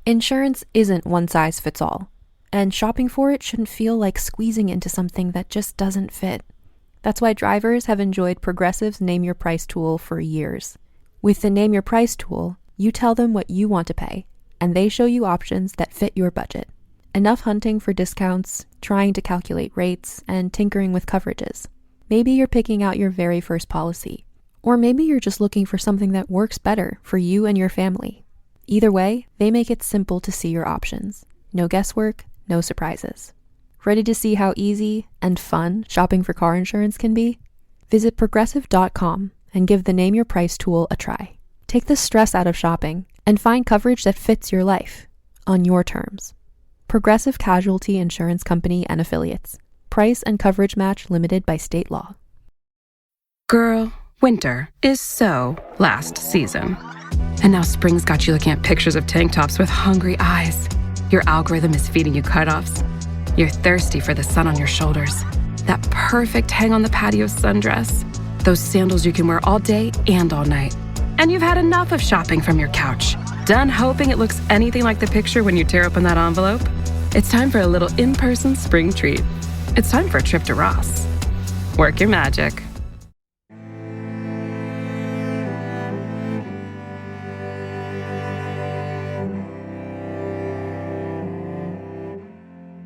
Insurance isn't one size fits all, and shopping for it shouldn't feel like squeezing into something that just doesn't fit. That's why drivers have enjoyed Progressive's Name Your Price tool for years. With the Name Your Price tool, you tell them what you want to pay, and they show you options that fit your budget. Enough hunting for discounts, trying to calculate rates, and tinkering with coverages. Maybe you're picking out your very first policy, or maybe you're just looking for something that works better for you and your family. Either way, they make it simple to see your options. No guesswork, no surprises. Ready to see how easy and fun shopping for car insurance can be? Visit Progressive.com and give the Name Your Price tool a try. Take the stress out of shopping and find coverage that fits your life, on your terms. Progressive Casualty Insurance Company and Affiliates. Price and coverage match limited by state law. Girl, winter is so last season. And now spring's got you looking at pictures of tank tops with hungry eyes. Your algorithm is feeding you cutoffs. You're thirsty for the sun on your shoulders. That perfect hang on the patio sundress. Those sandals you can wear all day and all night. And you've had enough of shopping from your couch. Done hoping it looks anything like the picture when you tear open that envelope? It's time for a little in-person spring treat. It's time for a trip to Ross. Work your magic.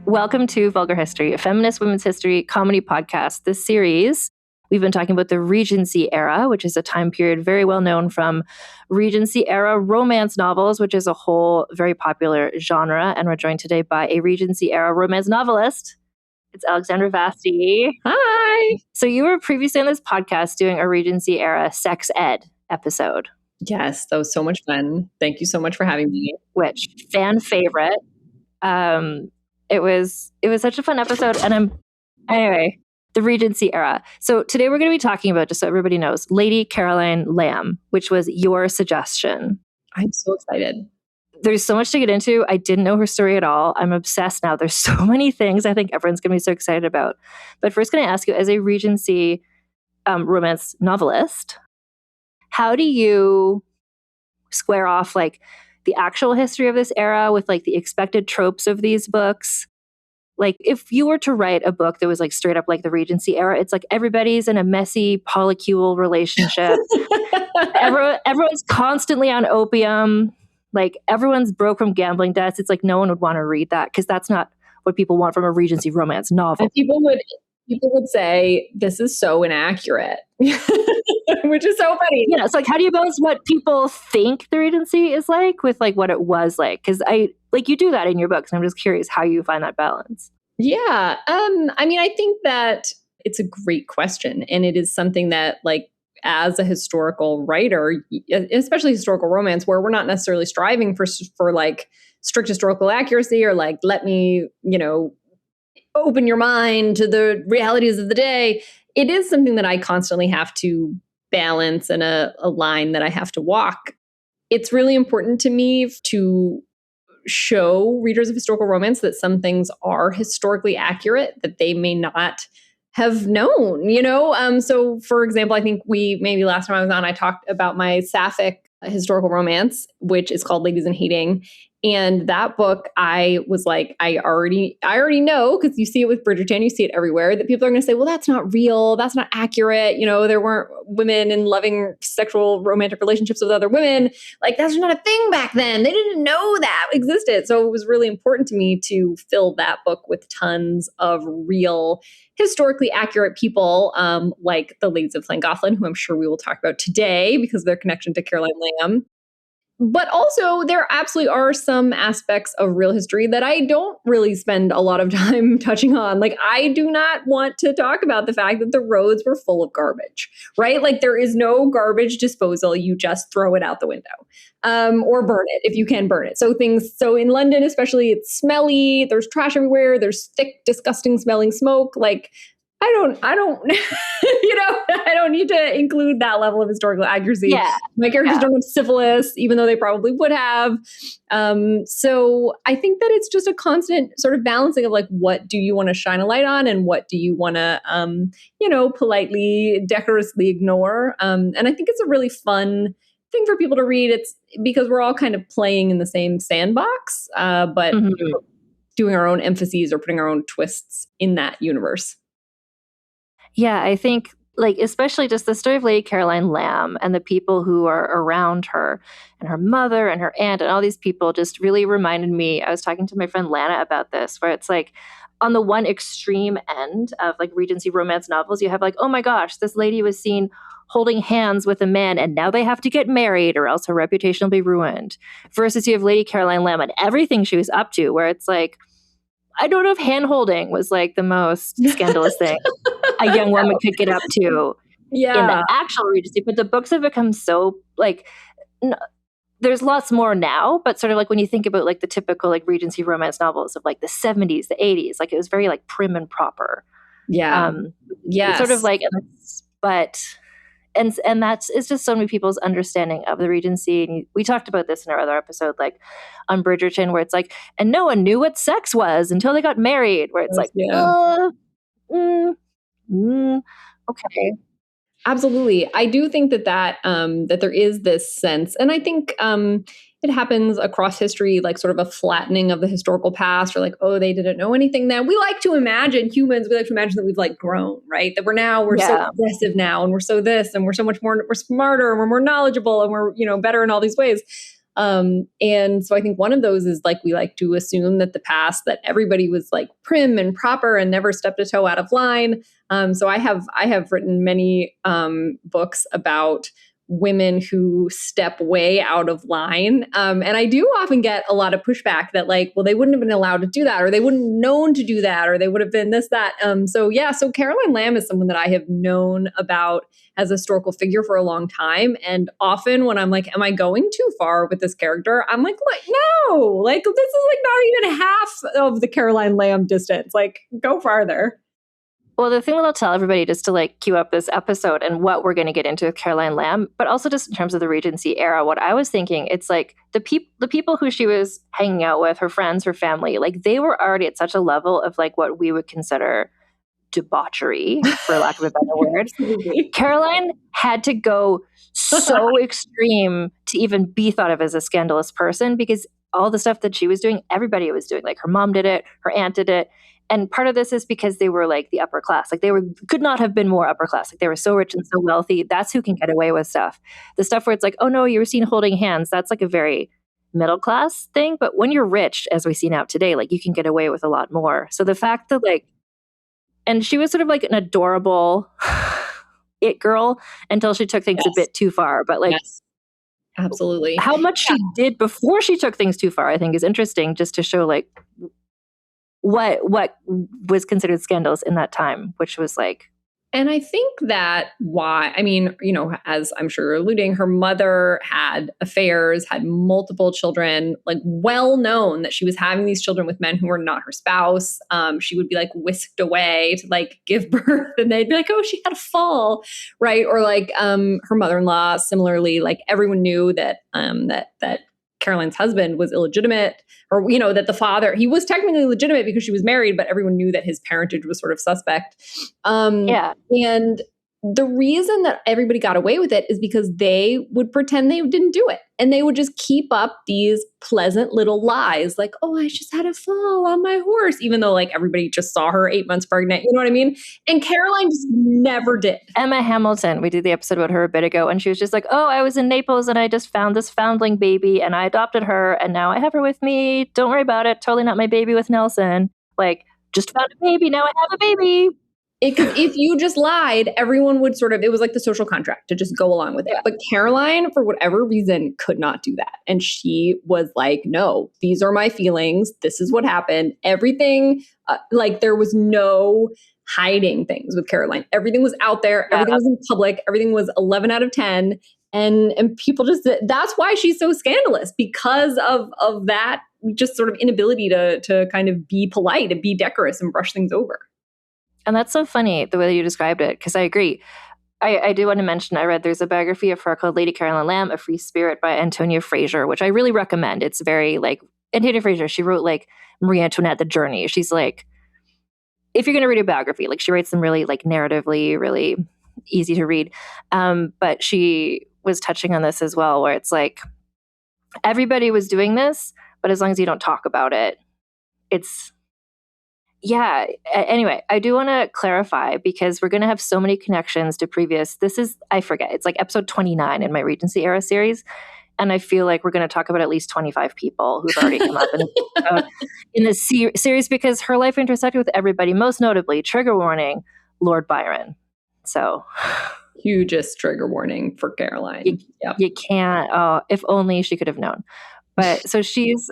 Welcome to Vulgar History, a feminist women's history comedy podcast. This series, we've been talking about the Regency era, which is a time period very well known from Regency era romance novels, which is a whole very popular genre. And we're joined today by a Regency era romance novelist. It's Alexandra Vasti. Hi. So you were previously on this podcast doing a Regency era sex ed episode. Yes, that was so much fun. Thank you so much for having me. Which, fan favorite. It was such a fun episode, and anyway, the Regency era. So today we're going to be talking about, just so everybody knows, Lady Caroline Lamb, which was your suggestion. I'm so excited. There's so much to get into. I didn't know her story at all. I'm obsessed now. There's so many things I think everyone's going to be so excited about. But first, going to ask you, as a Regency romance novelist, how do you square off like the actual history of this era with like the expected tropes of these books? Like if you were to write a book that was like straight up like the Regency era, it's like everybody's in a messy polycule relationship. Everyone's constantly on opium. Like everyone's broke from gambling debts. It's like no one would want to read that because that's not what people want from a Regency romance novel. And people would say this is so inaccurate, which is so funny. Yeah, it's like how do you balance what people think the Regency is like with like what it was like? Because you do that in your books, and I'm just curious how you find that balance. Yeah, I mean, I think that it's a great question, and it is something that like as a historical writer, especially historical romance, where we're not necessarily striving for like strict historical accuracy or like let me open your mind to the realities of the day. It is something that I constantly have to balance and a line that I have to walk. It's really important to me to show readers of historical romance that some things are historically accurate that they may not have known, So for example, I think maybe last time I was on, I talked about my sapphic historical romance, which is called Ladies in Hating. And that book, I was like, I already know, because you see it with Bridgerton, you see it everywhere, that people are going to say, well, that's not real. That's not accurate. There weren't women in loving sexual romantic relationships with other women. Like, that's not a thing back then. They didn't know that existed. So it was really important to me to fill that book with tons of real, historically accurate people, like the ladies of Llangollen, who I'm sure we will talk about today because of their connection to Caroline Lamb. But also, there absolutely are some aspects of real history that I don't really spend a lot of time touching on. Like, I do not want to talk about the fact that the roads were full of garbage, right? Like, there is no garbage disposal. You just throw it out the window or burn it if you can burn it. So in London, especially, it's smelly. There's trash everywhere. There's thick, disgusting smelling smoke. Like, I don't, I don't need to include that level of historical accuracy. Yeah. My characters don't have syphilis, even though they probably would have. So I think that it's just a constant sort of balancing of like, what do you want to shine a light on and what do you want to, politely, decorously ignore? And I think it's a really fun thing for people to read. It's because we're all kind of playing in the same sandbox, but doing our own emphases or putting our own twists in that universe. Yeah, I think like especially just the story of Lady Caroline Lamb and the people who are around her and her mother and her aunt and all these people just really reminded me. I was talking to my friend Lana about this, where it's like on the one extreme end of like Regency romance novels, you have like, oh my gosh, this lady was seen holding hands with a man and now they have to get married or else her reputation will be ruined. Versus you have Lady Caroline Lamb and everything she was up to, where it's like, I don't know if hand holding was like the most scandalous thing a young woman could get up to in the actual Regency. But the books have become so like, there's lots more now, but sort of like when you think about like the typical like Regency romance novels of like the 70s, the 80s, like it was very like prim and proper. Yeah. Yeah. Sort of like, but, and that's, it's just so many people's understanding of the Regency. And we talked about this in our other episode, like on Bridgerton, where it's like, and no one knew what sex was until they got married, where it's like, okay. Absolutely. I do think that there is this sense, and I think it happens across history, like sort of a flattening of the historical past, or like, oh, they didn't know anything then. We like to imagine that we've like grown, right? That we're so progressive now, and we're so this, and we're so much more, we're smarter, and we're more knowledgeable, and we're, better in all these ways. And so I think one of those is like, we like to assume that the past, that everybody was like prim and proper and never stepped a toe out of line. So I have written many books about women who step way out of line. And I do often get a lot of pushback that like, well, they wouldn't have been allowed to do that, or they wouldn't have known to do that, or they would have been this, that. So Caroline Lamb is someone that I have known about as a historical figure for a long time. And often when I'm like, am I going too far with this character? I'm like, no, like this is like not even half of the Caroline Lamb distance. Like, go farther. Well, the thing that I'll tell everybody just to like cue up this episode and what we're going to get into with Caroline Lamb, but also just in terms of the Regency era, what I was thinking, it's like the people who she was hanging out with, her friends, her family, like they were already at such a level of like what we would consider debauchery, for lack of a better word. Caroline had to go so extreme to even be thought of as a scandalous person, because all the stuff that she was doing, everybody was doing. Like her mom did it, her aunt did it. And part of this is because they were like the upper class. Like could not have been more upper class. Like they were so rich and so wealthy. That's who can get away with stuff. The stuff where it's like, oh no, you were seen holding hands. That's like a very middle class thing. But when you're rich, as we see now today, like you can get away with a lot more. So the fact that like, and she was sort of like an adorable it girl until she took things a bit too far. But like, absolutely, how much she did before she took things too far, I think is interesting, just to show like what was considered scandalous in that time, which was like. And I think that as I'm sure you're alluding, her mother had affairs, had multiple children, like well known that she was having these children with men who were not her spouse. She would be like whisked away to like give birth, and they'd be like, oh, she had a fall, right? Or like her mother-in-law, similarly, like everyone knew that that Caroline's husband was illegitimate, or, that the father, he was technically legitimate because she was married, but everyone knew that his parentage was sort of suspect. And the reason that everybody got away with it is because they would pretend they didn't do it. And they would just keep up these pleasant little lies like, oh, I just had a fall on my horse, even though like everybody just saw her 8 months pregnant. You know what I mean? And Caroline just never did. Emma Hamilton, we did the episode about her a bit ago, and she was just like, oh, I was in Naples and I just found this foundling baby and I adopted her and now I have her with me. Don't worry about it. Totally not my baby with Nelson. Like, just found a baby. Now I have a baby. If you just lied, everyone would it was like the social contract to just go along with it. But Caroline, for whatever reason, could not do that. And she was like, no, these are my feelings. This is what happened. Everything, there was no hiding things with Caroline. Everything was out there. Everything was in public. Everything was 11 out of 10. And people that's why she's so scandalous, because of that just sort of inability to kind of be polite and be decorous and brush things over. And that's so funny, the way that you described it, because I agree. I do want to mention, I read there's a biography of her called Lady Caroline Lamb, A Free Spirit by Antonia Fraser, which I really recommend. It's very like, Antonia Fraser, she wrote like Marie Antoinette, The Journey. She's like, if you're going to read a biography, like she writes them really like narratively, really easy to read. But she was touching on this as well, where it's like everybody was doing this, but as long as you don't talk about it, it's yeah. Anyway, I do want to clarify because we're going to have so many connections to previous. This is, I forget, it's like episode 29 in my Regency era series. And I feel like we're going to talk about at least 25 people who've already come up in this series because her life intersected with everybody, most notably, trigger warning, Lord Byron. So hugest trigger warning for Caroline. You can't, if only she could have known. But so she's,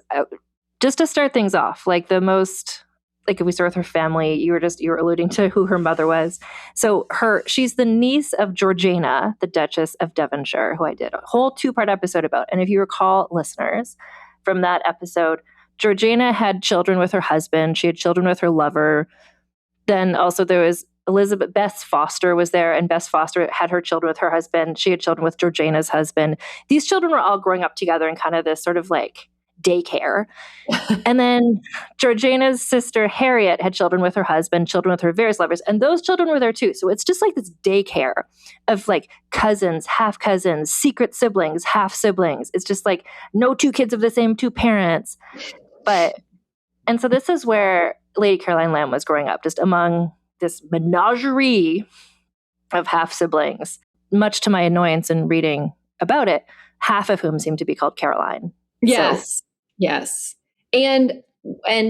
just to start things off, like the most, like if we start with her family, you were alluding to who her mother was. So she's the niece of Georgiana, the Duchess of Devonshire, who I did a whole 2-part episode about. And if you recall, listeners, from that episode, Georgiana had children with her husband. She had children with her lover. Then also there was Bess Foster was there, and Bess Foster had her children with her husband. She had children with Georgiana's husband. These children were all growing up together in kind of this sort of like daycare. And then Georgiana's sister Harriet had children with her husband, children with her various lovers, and those children were there too. So it's just like this daycare of like cousins, half cousins, secret siblings, half siblings. It's just like no 2 kids of the same 2 parents. And so this is where Lady Caroline Lamb was growing up, just among this menagerie of half siblings, much to my annoyance in reading about it, half of whom seem to be called Caroline. Yes. So, yes. And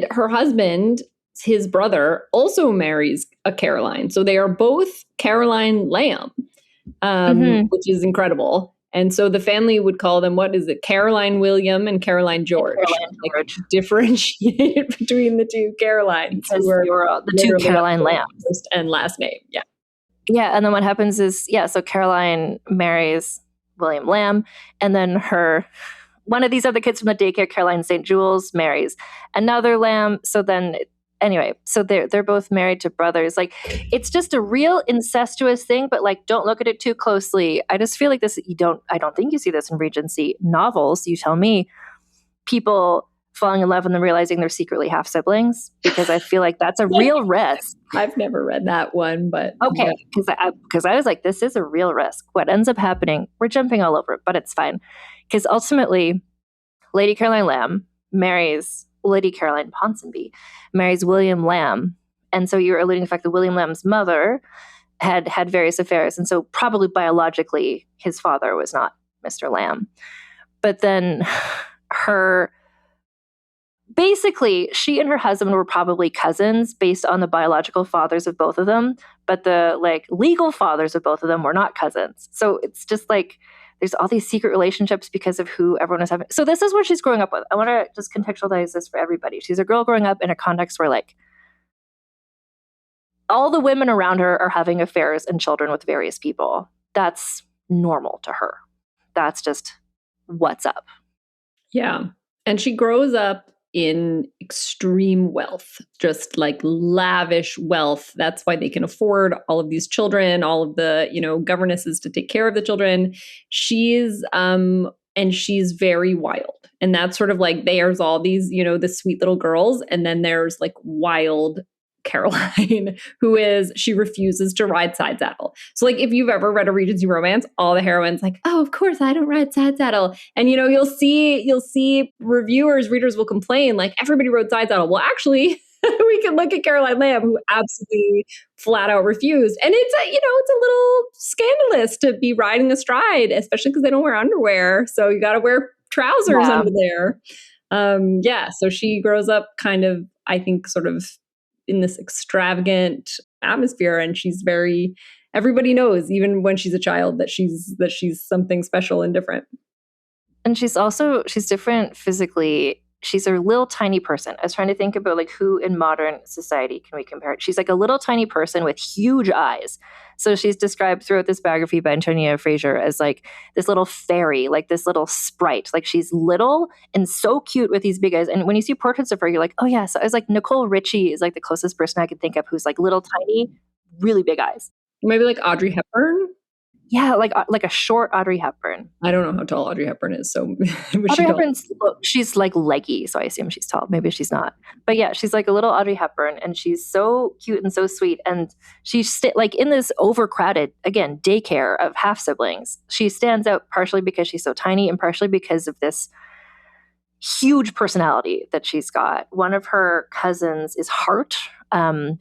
her husband, his brother, also marries a Caroline. So they are both Caroline Lamb, which is incredible. And so the family would call them, what is it, Caroline William and Caroline George. Like, differentiate between the 2 Carolines. The 2 Caroline Lambs. First and last name, yeah. Yeah, and then what happens is, so Caroline marries William Lamb, and then one of these other kids from the daycare, Caroline St. Jules, marries another Lamb. So then, anyway, so they're both married to brothers. Like, it's just a real incestuous thing, but like, don't look at it too closely. I just feel like this, I don't think you see this in Regency novels. You tell me, people falling in love and then realizing they're secretly half siblings, because I feel like that's a real risk. I've never read that one, but okay, because I was like, this is a real risk. What ends up happening, we're jumping all over it, but it's fine. Because ultimately, Lady Caroline Lamb marries Lady Caroline Ponsonby, marries William Lamb. And so you're alluding to the fact that William Lamb's mother had various affairs. And so probably biologically, his father was not Mr. Lamb. But then basically, she and her husband were probably cousins based on the biological fathers of both of them. But the like legal fathers of both of them were not cousins. So it's just like, there's all these secret relationships because of who everyone is having. So this is what she's growing up with. I want to just contextualize this for everybody. She's a girl growing up in a context where like all the women around her are having affairs and children with various people. That's normal to her. That's just what's up. Yeah. And she grows up in extreme wealth, just like lavish wealth. That's why they can afford all of these children, all of the, governesses to take care of the children. She's very wild. And that's sort of like, there's all these, the sweet little girls. And then there's like wild Caroline, she refuses to ride side saddle. So like, if you've ever read a Regency romance, all the heroines like, oh, of course I don't ride side saddle. And you'll see readers will complain like, everybody rode side saddle. Well, actually, we can look at Caroline Lamb, who absolutely flat out refused. And it's a little scandalous to be riding astride, especially because they don't wear underwear. So you got to wear trousers under there. So she grows up kind of, I think, sort of in this extravagant atmosphere, and everybody knows, even when she's a child, that she's something special and different. And she's different physically. She's a little tiny person. I was trying to think about like who in modern society can we compare it. She's like a little tiny person with huge eyes. So she's described throughout this biography by Antonia Fraser as like this little fairy, like this little sprite. Like she's little and so cute with these big eyes. And when you see portraits of her, you're like, oh yeah. So I was like, Nicole Richie is like the closest person I could think of who's like little tiny, really big eyes. Maybe like Audrey Hepburn? Yeah, like a short Audrey Hepburn. I don't know how tall Audrey Hepburn is, so was she Audrey tall? Hepburn's, she's like leggy, so I assume she's tall. Maybe she's not. But yeah, she's like a little Audrey Hepburn, and she's so cute and so sweet. And she's like in this overcrowded, again, daycare of half siblings. She stands out partially because she's so tiny and partially because of this huge personality that she's got. One of her cousins is Hart,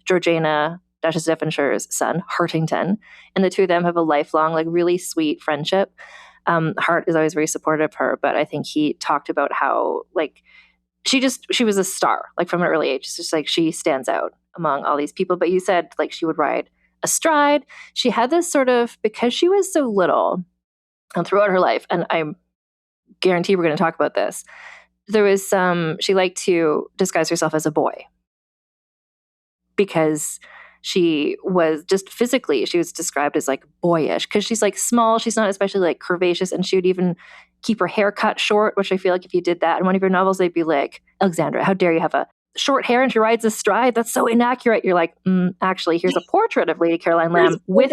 Georgiana, Duchess of Devonshire's son, Hartington, and the two of them have a lifelong, like really sweet friendship. Hart is always very supportive of her, but I think he talked about how like she was a star, like from an early age. It's just like she stands out among all these people. But you said like she would ride astride. She had this sort of, because she was so little and throughout her life, and I guarantee we're going to talk about this, there was she liked to disguise herself as a boy because she was just physically, she was described as like boyish because she's like small. She's not especially like curvaceous, and she would even keep her hair cut short, which I feel like if you did that in one of your novels, they'd be like, Alexandra, how dare you have a short hair and she rides astride? That's so inaccurate. You're like, actually, here's a portrait of Lady Caroline Lamb with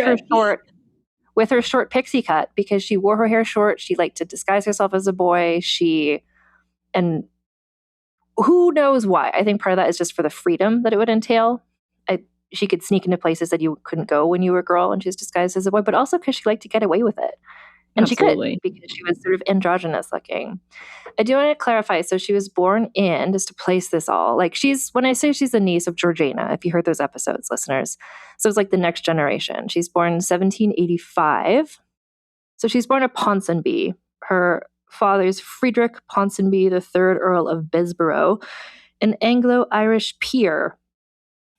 her short pixie cut because she wore her hair short. She liked to disguise herself as a boy. And who knows why? I think part of that is just for the freedom that it would entail. She could sneak into places that you couldn't go when you were a girl and she was disguised as a boy, but also because she liked to get away with it. And Absolutely. She could because she was sort of androgynous looking. I do want to clarify. So she was born in, just to place this all, like when I say she's the niece of Georgiana, if you heard those episodes, listeners. So it's like the next generation. She's born in 1785. So she's born at Ponsonby. Her father's Friedrich Ponsonby, the third Earl of Bessborough, an Anglo-Irish peer.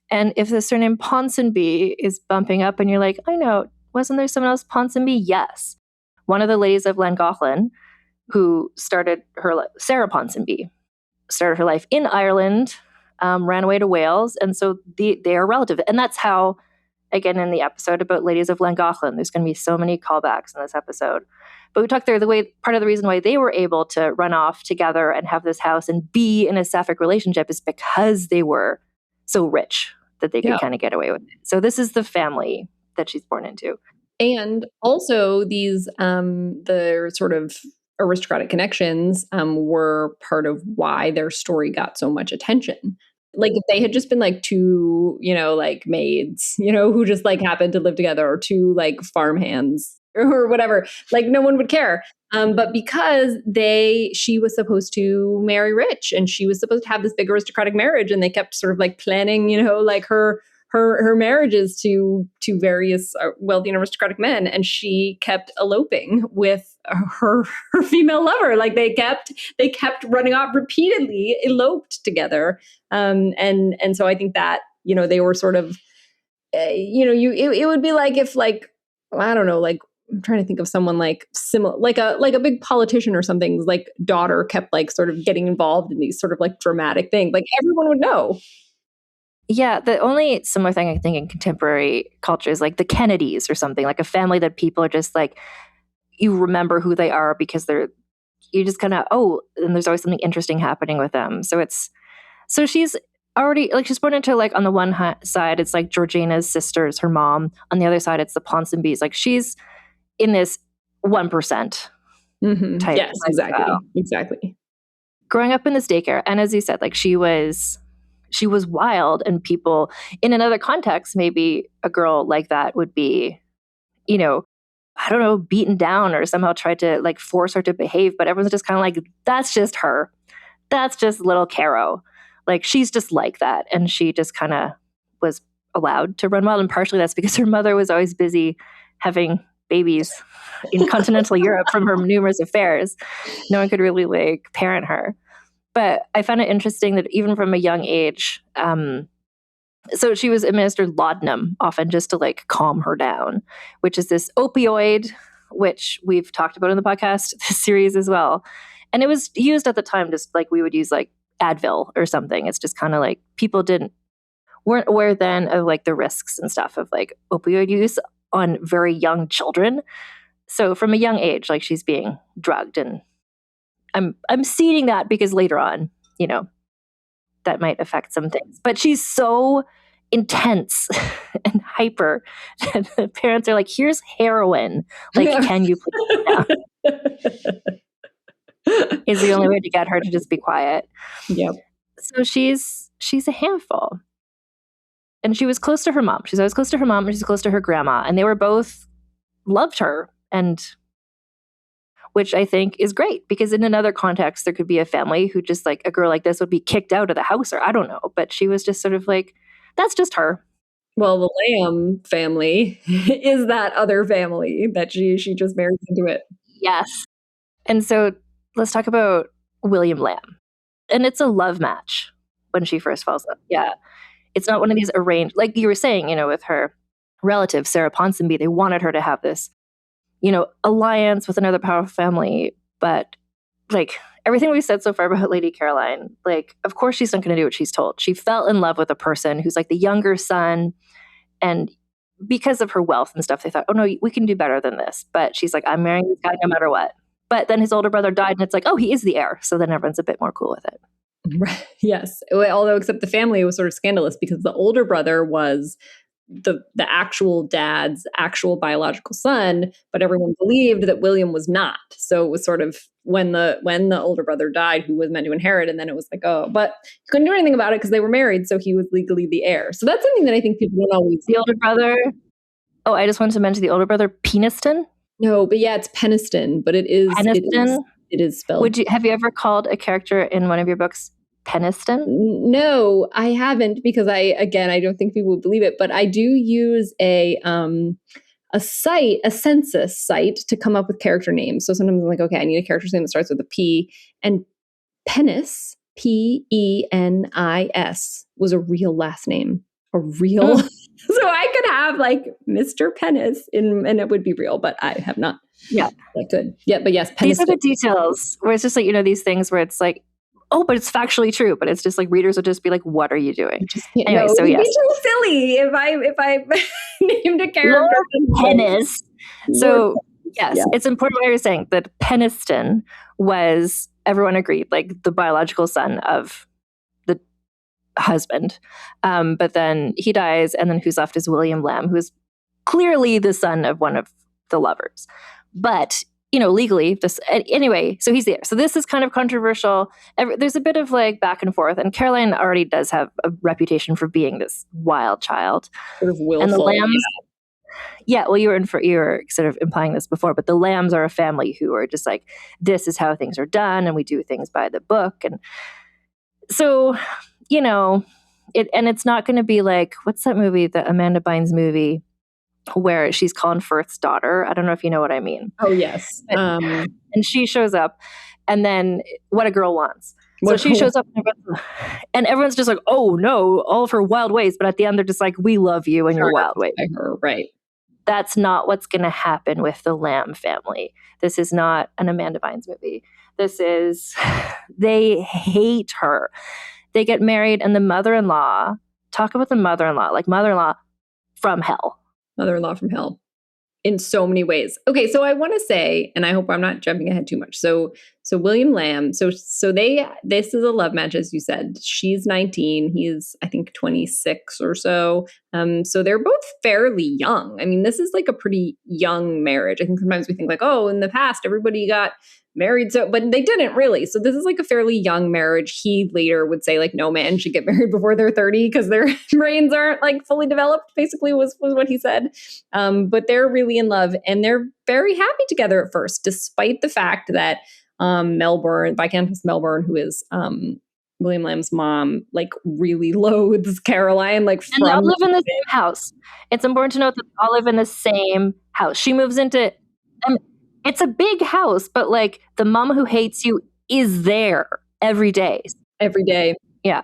And if the surname Ponsonby is bumping up and you're like, I know, wasn't there someone else Ponsonby? Yes. One of the ladies of Llangollen who started Sarah Ponsonby, started her life in Ireland, ran away to Wales. And so they are relative. And that's how, again, in the episode about ladies of Llangollen, there's going to be so many callbacks in this episode. But we talked there, part of the reason why they were able to run off together and have this house and be in a sapphic relationship is because they were so rich that they could kind of get away with it. So this is the family that she's born into. And also these, the sort of aristocratic connections were part of why their story got so much attention. Like if they had just been like two, like maids, who just like happened to live together, or two like farmhands or whatever, like no one would care. But because she was supposed to marry rich and she was supposed to have this big aristocratic marriage, and they kept sort of like planning, like her marriages to various wealthy and aristocratic men, and she kept eloping with her female lover. Like they kept running off, repeatedly eloped together. And so I think that they were sort of it would be like if like, I don't know, like I'm trying to think of someone like similar, like a big politician or something's like daughter kept like sort of getting involved in these sort of like dramatic things. Like everyone would know. Yeah, the only similar thing I think in contemporary culture is like the Kennedys or something, like a family that people are just like, you remember who they are because you just kind of, and there's always something interesting happening with them. So she's already, like she's born into like, on the one side, it's like Georgiana's sisters, her mom. On the other side, it's the Ponsonbys. Like she's in this 1% type. Yes, exactly. Growing up in this daycare, and as you said, like she was wild, and people in another context, maybe a girl like that would be, I don't know, beaten down or somehow tried to like force her to behave. But everyone's just kind of like, that's just her. That's just little Caro. Like she's just like that. And she just kind of was allowed to run wild. And partially that's because her mother was always busy having babies in continental Europe from her numerous affairs. No one could really like parent her. But I found it interesting that even from a young age, so she was administered laudanum often just to like calm her down, which is this opioid, which we've talked about in the podcast, this series as well. And it was used at the time just like we would use like Advil or something. It's just kind of like people weren't aware then of like the risks and stuff of like opioid use on very young children. So from a young age, like she's being drugged, and I'm seeding that because later on, that might affect some things. But she's so intense and hyper. And the parents are like, here's heroin. Like, can you please sit down? Is the only way to get her to just be quiet. Yep. So she's a handful. And she was close to her mom. She's always close to her mom and she's close to her grandma. And they were both loved her. And which I think is great, because in another context, there could be a family who just like a girl like this would be kicked out of the house, or I don't know. But she was just sort of like, that's just her. Well, the Lamb family is that other family that she just marries into it. Yes. And so let's talk about William Lamb. And it's a love match when she first falls up. Yeah. It's not one of these arranged, like you were saying, with her relative, Sarah Ponsonby, they wanted her to have this, alliance with another powerful family. But like everything we've said so far about Lady Caroline, like, of course she's not going to do what she's told. She fell in love with a person who's like the younger son. And because of her wealth and stuff, they thought, oh no, we can do better than this. But she's like, I'm marrying this guy no matter what. But then his older brother died and it's like, oh, he is the heir. So then everyone's a bit more cool with it. Right. Yes. Although except the family was sort of scandalous because the older brother was the actual dad's actual biological son, but everyone believed that William was not. So it was sort of when the older brother died, who was meant to inherit, and then it was like, oh, but he couldn't do anything about it because they were married, so he was legally the heir. So that's something that I think people don't always. The older brother. Oh, I just wanted to mention the older brother, Peniston. No, but yeah, it's Peniston, but it is Peniston. It is spelled. Have you ever called a character in one of your books Peniston? No, I haven't, because I don't think people would believe it, but I do use a census site to come up with character names. So sometimes I'm like, okay, I need a character's name that starts with a P, and Penis, Penis, was a real last name. A real. So I could have like Mr. Penis and it would be real, but I have not. Yeah. I could. Yeah, but yes, These are the details where it's just like, these things where it's like, oh, but it's factually true. But it's just like readers will just be like, what are you doing? Anyway, so yes. It'd be too silly if I named a character Penis. So yes, It's important what you're saying that Peniston was, everyone agreed, like the biological son of the husband. But then he dies, and then who's left is William Lamb, who is clearly the son of one of the lovers. But legally, anyway, so he's there. So this is kind of controversial. There's a bit of like back and forth, and Caroline already does have a reputation for being this wild child. Sort of willful. And the Lambs, well, you were sort of implying this before, but the Lambs are a family who are just like, this is how things are done, and we do things by the book. And so, it's not going to be like, what's that movie, the Amanda Bynes movie, where she's Colin Firth's daughter. I don't know if you know what I mean. Oh, yes. And she shows up, and then What a Girl Wants. So she shows up, and everyone's just like, oh, no, all of her wild ways. But at the end, they're just like, we love you and your wild ways. Right. That's not what's going to happen with the Lamb family. This is not an Amanda Bynes movie. This is, they hate her. They get married, and the mother-in-law, talk about the mother-in-law, like mother-in-law from hell. Mother-in-law from hell in so many ways. Okay, so I want to say, and I hope I'm not jumping ahead too much. So William Lamb, this is a love match, as you said. She's 19, he's I think 26 or so. So they're both fairly young. I mean, this is like a pretty young marriage. I think sometimes we think like, oh, in the past everybody got married, but they didn't really. So this is like a fairly young marriage. He later would say like, no man should get married before they're 30 because their brains aren't like fully developed, basically was what he said. But they're really in love, and they're very happy together at first, despite the fact that Viscountess Melbourne, who is William Lamb's mom, like really loathes Caroline. And they all live in the same house. It's important to note that they all live in the same house. She moves into it's a big house, but like the mom who hates you is there every day. Every day. Yeah.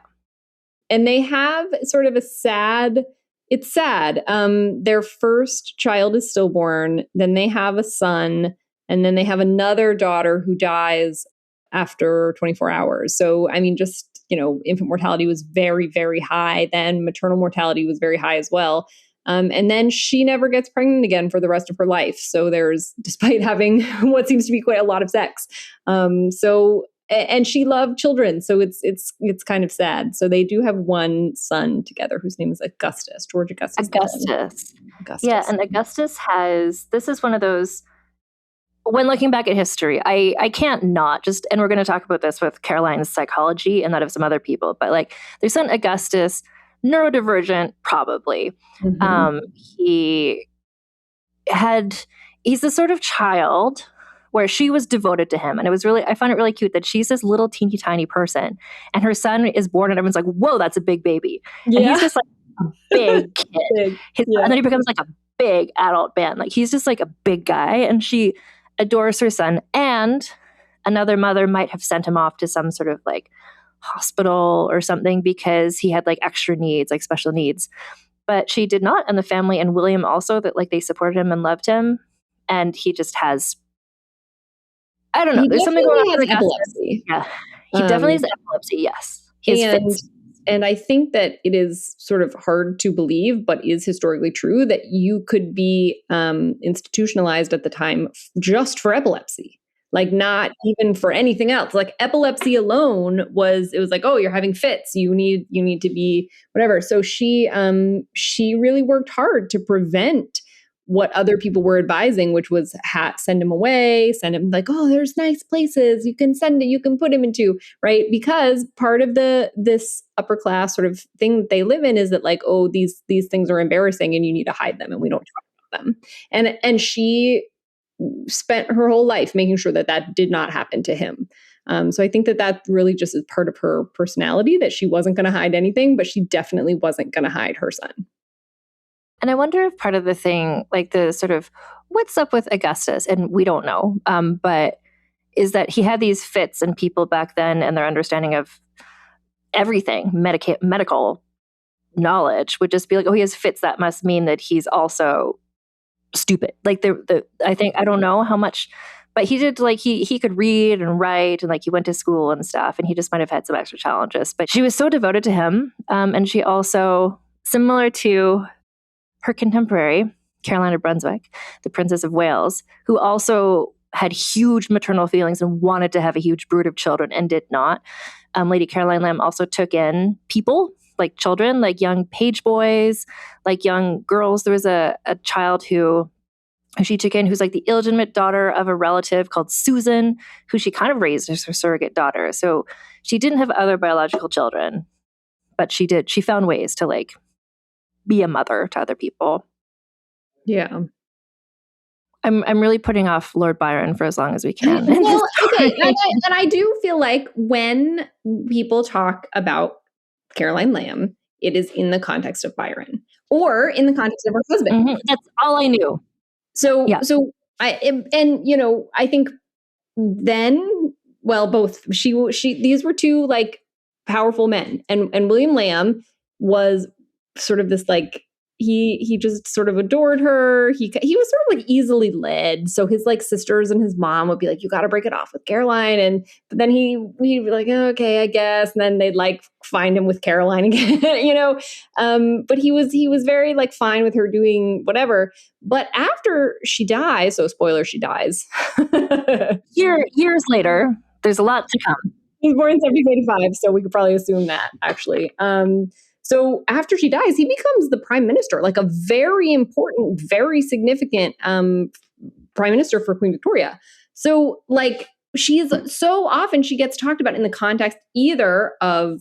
And they have sort of it's sad. Their first child is stillborn. Then they have a son. And then they have another daughter who dies after 24 hours. So, I mean, just, infant mortality was very, very high. Then maternal mortality was very high as well. And then she never gets pregnant again for the rest of her life. So despite having what seems to be quite a lot of sex. and she loved children, so it's kind of sad. So they do have one son together whose name is Augustus, George Augustus. Augustus. Yeah, and Augustus this is one of those, when looking back at history, I can't not just, and we're going to talk about this with Caroline's psychology and that of some other people, but like their son Augustus, neurodivergent, probably. He's the sort of child where she was devoted to him. And I found it really cute that she's this little teeny tiny person and her son is born and everyone's like, whoa, that's a big baby. Yeah. And he's just like a big kid. And then he becomes like a big adult man. Like he's just like a big guy and she adores her son. And another mother might have sent him off to some sort of like hospital or something because he had like extra needs, like special needs. But she did not. And the family and William also, that like they supported him and loved him. And he just has, I don't know, there's something going on with epilepsy. Yeah, he definitely has epilepsy, yes. And I think that it is sort of hard to believe, but is historically true, that you could be institutionalized at the time just for epilepsy. Like not even for anything else. Like epilepsy alone was like, oh, you're having fits. You need to be whatever. So she really worked hard to prevent what other people were advising, which was send him away, send him like, oh, there's nice places you can put him into, right? Because part of this upper class sort of thing that they live in is that like, oh, these things are embarrassing and you need to hide them and we don't talk about them. And she spent her whole life making sure that did not happen to him. So I think that really just is part of her personality, that she wasn't going to hide anything, but she definitely wasn't going to hide her son. And I wonder if part of the thing, like the sort of what's up with Augustus, and we don't know, but is that he had these fits and people back then and their understanding of everything, medical knowledge would just be like, oh, he has fits. That must mean that he's also stupid. Like I think, I don't know how much, but he did like, he could read and write and like he went to school and stuff and he just might've had some extra challenges, but she was so devoted to him. And she also, similar to her contemporary, Caroline of Brunswick, the Princess of Wales, who also had huge maternal feelings and wanted to have a huge brood of children and did not. Lady Caroline Lamb also took in people, like children, like young page boys, like young girls. There was a child who she took in who's like the illegitimate daughter of a relative called Susan, who she kind of raised as her surrogate daughter. So she didn't have other biological children, but she found ways to like be a mother to other people. Yeah. I'm really putting off Lord Byron for as long as we can. Well, okay. And I do feel like when people talk about Caroline Lamb, it is in the context of Byron or in the context of her husband. Mm-hmm. That's all I knew. So I think then, well, both these were two like powerful men, and William Lamb was sort of this like, he just sort of adored her. He was sort of like easily led. So his like sisters and his mom would be like, you got to break it off with Caroline. But then he'd be like, oh, okay, I guess. And then they'd like find him with Caroline again, but he was very like fine with her doing whatever. But after she dies, so spoiler, she dies. Years later, there's a lot to come. He was born in 1785, so we could probably assume that actually. So after she dies, he becomes the prime minister, like a very important, very significant prime minister for Queen Victoria. So like she's so often she gets talked about in the context either of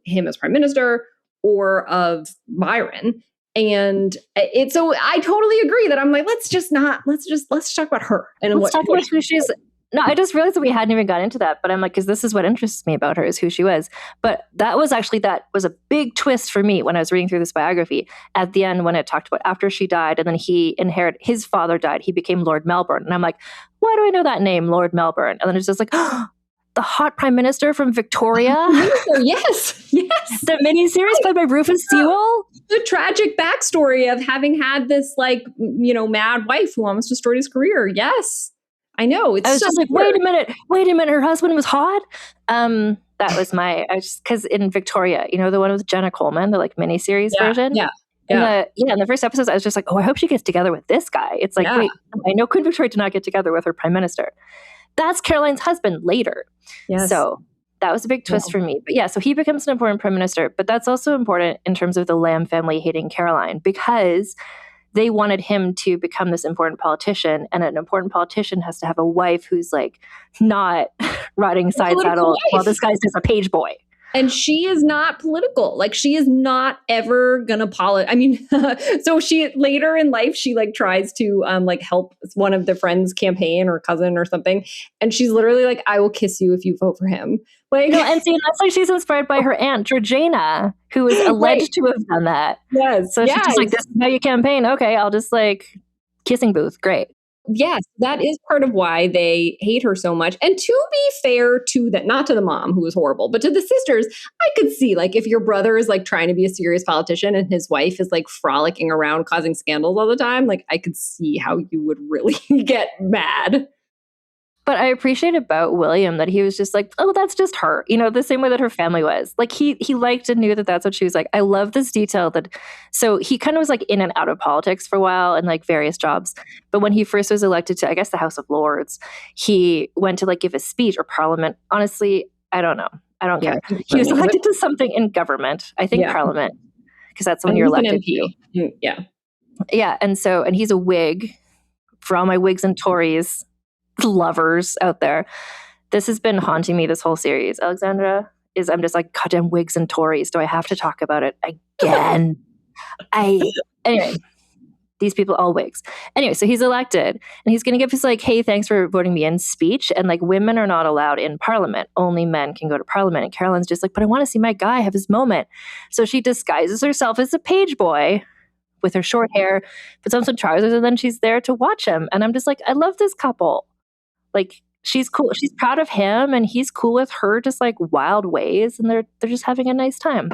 him as prime minister or of Byron. And so I totally agree that I'm like, let's talk about her. And let's talk about who she is. No, I just realized that we hadn't even got into that, but I'm like, because this is what interests me about her, is who she was. But that was a big twist for me when I was reading through this biography at the end, when it talked about after she died and then his father died, he became Lord Melbourne. And I'm like, why do I know that name, Lord Melbourne? And then it's just like, oh, the hot prime minister from Victoria. Yes. The miniseries played by Rufus Sewell. The tragic backstory of having had this like, mad wife who almost destroyed his career. Yes. I know. I was just like, wait a minute. Her husband was hot. That was because in Victoria, the one with Jenna Coleman, the like miniseries version. Yeah. In the first episodes, I was just like, oh, I hope she gets together with this guy. It's like, wait, I know Queen Victoria did not get together with her prime minister. that's Caroline's husband later. Yes. So that was a big twist for me. But yeah, so he becomes an important prime minister. But that's also important in terms of the Lamb family hating Caroline, because they wanted him to become this important politician. And an important politician has to have a wife who's like not riding side saddle while this guy's just a page boy. And she is not political. Like, she is not ever gonna I mean, so she later in life, she like tries to like help one of the friends campaign or cousin or something. And she's literally like, I will kiss you if you vote for him. Like, no, and see, that's like she's inspired by her aunt, Georgina, who is alleged to have done that. Yes. So she's just like, this is how you campaign. Okay, I'll just like kissing booth. Great. Yes, that is part of why they hate her so much. And to be fair to that, not to the mom who was horrible, but to the sisters, I could see like if your brother is like trying to be a serious politician and his wife is like frolicking around causing scandals all the time, like I could see how you would really get mad. But I appreciate about William that he was just like, oh, that's just her. You know, the same way that her family was. Like he liked and knew that that's what she was like. I love this detail that, so he kind of was like in and out of politics for a while and like various jobs. But when he first was elected to, I guess, the House of Lords, he went to like give a speech or parliament. Honestly, I don't know. I don't care. He was elected to something in government. I think parliament, because that's when you're elected to. Yeah. Yeah. And he's a Whig. For all my Whigs and Tories lovers out there, this has been haunting me this whole series. Alexandra, I'm just like, goddamn Whigs and Tories. Do I have to talk about it again? Anyway, these people all Whigs. Anyway, so he's elected and he's going to give his like, hey, thanks for voting me in speech. And like, women are not allowed in parliament. Only men can go to parliament. And Caroline's just like, but I want to see my guy have his moment. So she disguises herself as a page boy with her short hair, puts on some trousers, and then she's there to watch him. And I'm just like, I love this couple. Like, she's cool. She's proud of him and he's cool with her just like wild ways. And they're just having a nice time.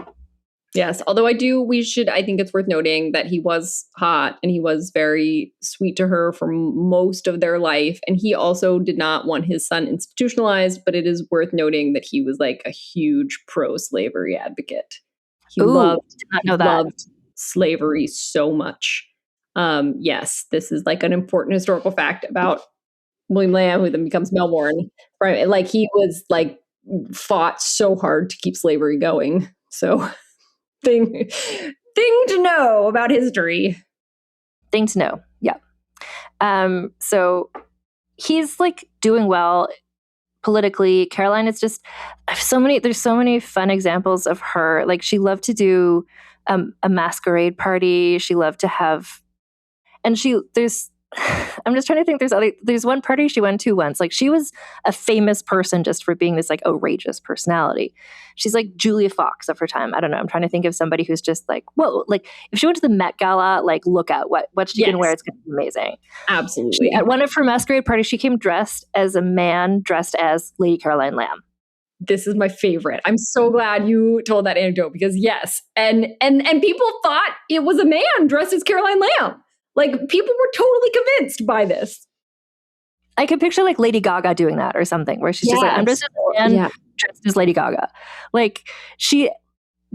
Yes. Although I think it's worth noting that he was hot and he was very sweet to her for most of their life. And he also did not want his son institutionalized, but it is worth noting that he was like a huge pro-slavery advocate. He loved slavery so much. Yes, this is like an important historical fact about William Lamb, who then becomes Melbourne, right? Like he was like fought so hard to keep slavery going. So thing to know about history. Thing to know. Yeah. So he's like doing well politically. Caroline is just there's so many fun examples of her. Like she loved to do a masquerade party. She loved to have, and I'm just trying to think. There's one party she went to once. Like she was a famous person just for being this like outrageous personality. She's like Julia Fox of her time. I don't know. I'm trying to think of somebody who's just like, whoa, like if she went to the Met Gala, like look out what she can wear. It's going to be amazing. Absolutely. At one of her masquerade parties, she came dressed as a man dressed as Lady Caroline Lamb. This is my favorite. I'm so glad you told that anecdote because yes. And people thought it was a man dressed as Caroline Lamb. Like, people were totally convinced by this. I could picture, like, Lady Gaga doing that or something, where she's just like, I'm just a man dressed as Lady Gaga. Like,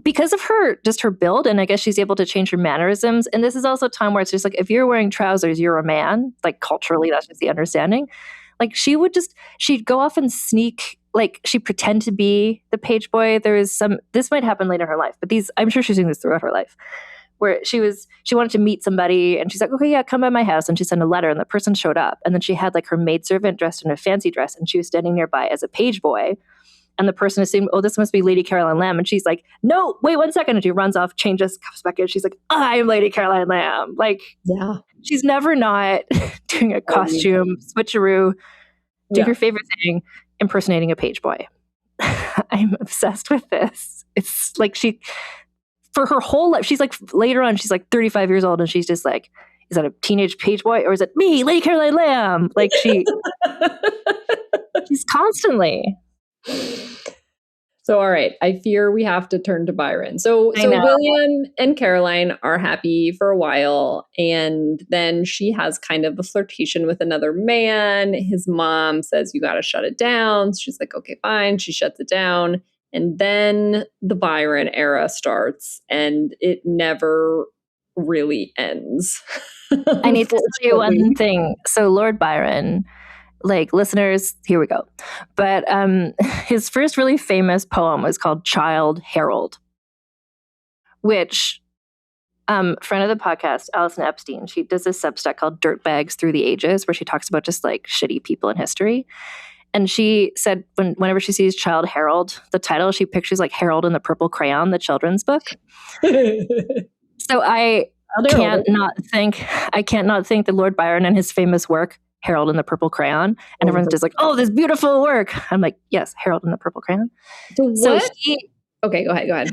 because of just her build, and I guess she's able to change her mannerisms, and this is also a time where it's just like, if you're wearing trousers, you're a man. Like, culturally, that's just the understanding. Like, she'd go off and sneak, like, she'd pretend to be the page boy. This might happen later in her life, but I'm sure she's doing this throughout her life, where she wanted to meet somebody and she's like, okay, yeah, come by my house. And she sent a letter and the person showed up. And then she had like her maidservant dressed in a fancy dress and she was standing nearby as a page boy. And the person assumed, oh, this must be Lady Caroline Lamb. And she's like, no, wait 1 second. And she runs off, changes, comes back in. She's like, I'm Lady Caroline Lamb. Like, she's never not doing a costume, switcheroo, doing her favorite thing, impersonating a page boy. I'm obsessed with this. It's like for her whole life, she's like, later on, she's like 35 years old and she's just like, is that a teenage page boy or is it me, Lady Caroline Lamb? Like she's constantly. So, all right, I fear we have to turn to Byron. So William and Caroline are happy for a while, and then she has kind of a flirtation with another man. His mom says, you got to shut it down. So she's like, okay, fine. She shuts it down. And then the Byron era starts, and it never really ends. I need to tell you one thing. So Lord Byron like listeners, here we go. But his first really famous poem was called Childe Harold, which friend of the podcast, Alison Epstein, she does this Substack called Dirtbags Through the Ages, where she talks about just like shitty people in history. And she said whenever she sees Childe Harold, the title, she pictures like Harold in the Purple Crayon, the children's book. So I can't not think that Lord Byron and his famous work, Harold in the Purple Crayon, and everyone's just like, oh, this beautiful work. I'm like, yes, Harold in the Purple Crayon. So okay, go ahead.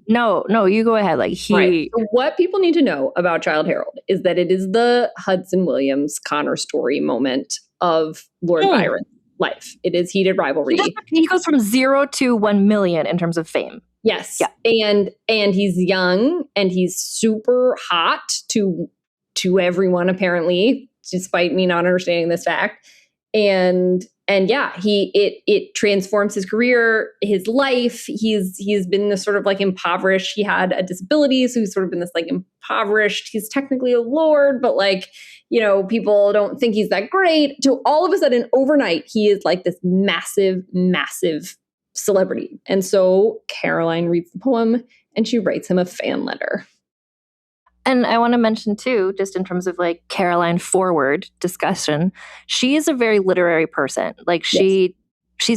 No, you go ahead. Like Right. So what people need to know about Childe Harold is that it is the Hudson Williams Connor story moment of Lord Byron's life. It is heated rivalry. He goes from 0 to 1 million in terms of fame. Yes. Yeah. And he's young and he's super hot to everyone apparently, despite me not understanding this fact. And yeah, it transforms his career, his life. He's been this sort of like impoverished. He had a disability, so he's sort of been this like impoverished. He's technically a lord, but like, you know, people don't think he's that great. To all of a sudden, overnight, he is like this massive, massive celebrity. And so Caroline reads the poem and she writes him a fan letter. And I want to mention too, just in terms of like Caroline forward discussion, she is a very literary person. Like she's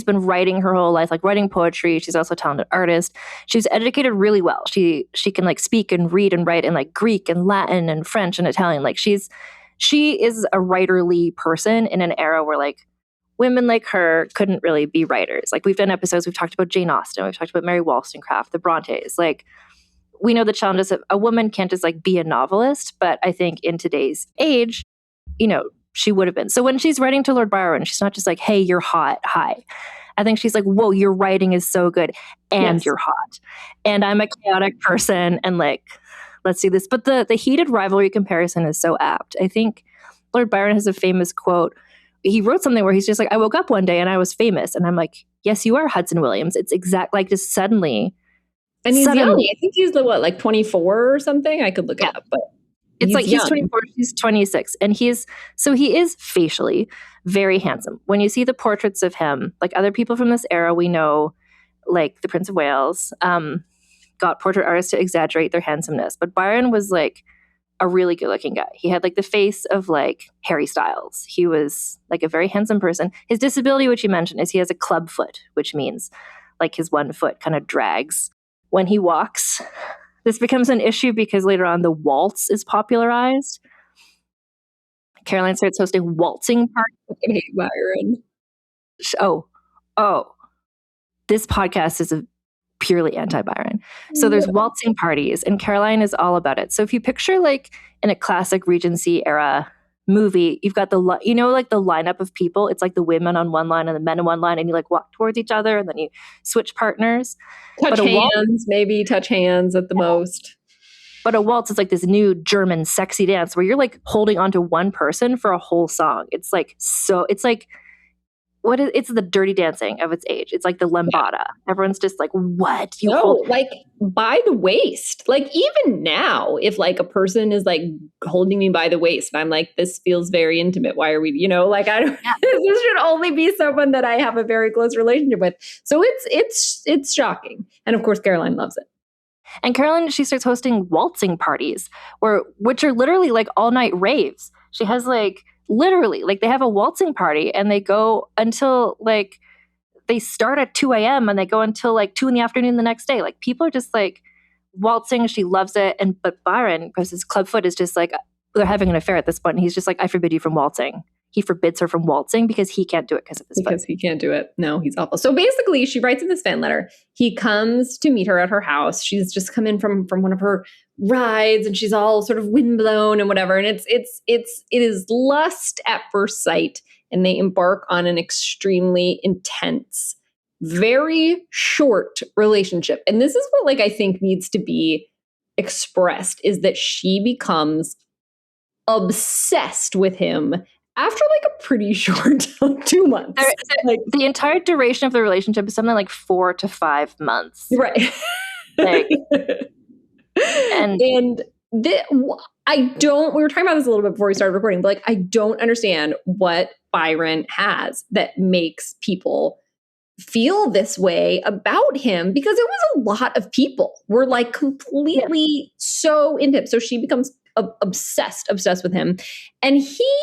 been writing her whole life, like writing poetry. She's also a talented artist. She's educated really well. She can like speak and read and write in like Greek and Latin and French and Italian. Like she is a writerly person in an era where like women like her couldn't really be writers. Like we've done episodes, we've talked about Jane Austen, we've talked about Mary Wollstonecraft, the Brontes. Like we know the challenges of a woman can't just like be a novelist, but I think in today's age, you know, she would have been. So when she's writing to Lord Byron, she's not just like, hey, you're hot. Hi. I think she's like, whoa, your writing is so good and you're hot. And I'm a chaotic person and like, let's see this. But the heated rivalry comparison is so apt. I think Lord Byron has a famous quote. He wrote something where he's just like, I woke up one day and I was famous. And I'm like, yes, you are Hudson Williams. It's exact, like just suddenly. And he's young. I think he's like 24 or something. I could look it up, but it's like he's 24, she's 26. And he is facially very handsome. When you see the portraits of him, like other people from this era, we know, like the Prince of Wales, got portrait artists to exaggerate their handsomeness. But Byron was like a really good looking guy. He had like the face of like Harry Styles. He was like a very handsome person. His disability, which you mentioned, is he has a club foot, which means like his one foot kind of drags when he walks. This becomes an issue because later on the waltz is popularized. Caroline starts hosting waltzing parties. I hate Byron. Oh. This podcast is purely anti-Byron. So there's waltzing parties and Caroline is all about it. So if you picture like in a classic Regency era movie, you've got like the lineup of people. It's like the women on one line and the men on one line and you like walk towards each other and then you switch partners. Touch hands at the most. But a waltz is like this new German sexy dance where you're like holding onto one person for a whole song. It's like it's the Dirty Dancing of its age. It's like the lambada. Yeah. Everyone's just like, what? Like by the waist. Like even now, if like a person is like holding me by the waist and I'm like, this feels very intimate. Why are we, like I don't, this should only be someone that I have a very close relationship with. So it's shocking. And of course, Caroline loves it. And Caroline, she starts hosting waltzing parties which are literally like all night raves. She has like, literally, like they have a waltzing party and they go until like they start at 2 a.m. and they go until like 2 p.m. the next day. Like people are just like waltzing. She loves it. But Byron, because his clubfoot is just like, they're having an affair at this point. And he's just like, I forbid you from waltzing. He forbids her from waltzing because he can't do it because of his foot. Because he can't do it. No, he's awful. So basically she writes in this fan letter. He comes to meet her at her house. She's just come in from one of her rides and she's all sort of windblown and whatever. And it is lust at first sight. And they embark on an extremely intense, very short relationship. And this is what like I think needs to be expressed is that she becomes obsessed with him after like a pretty short 2 months. Like, the entire duration of the relationship is something like 4 to 5 months. Right. Like, and we were talking about this a little bit before we started recording, but like, I don't understand what Byron has that makes people feel this way about him, because it was a lot of people were like completely so into him. So she becomes obsessed with him. And he,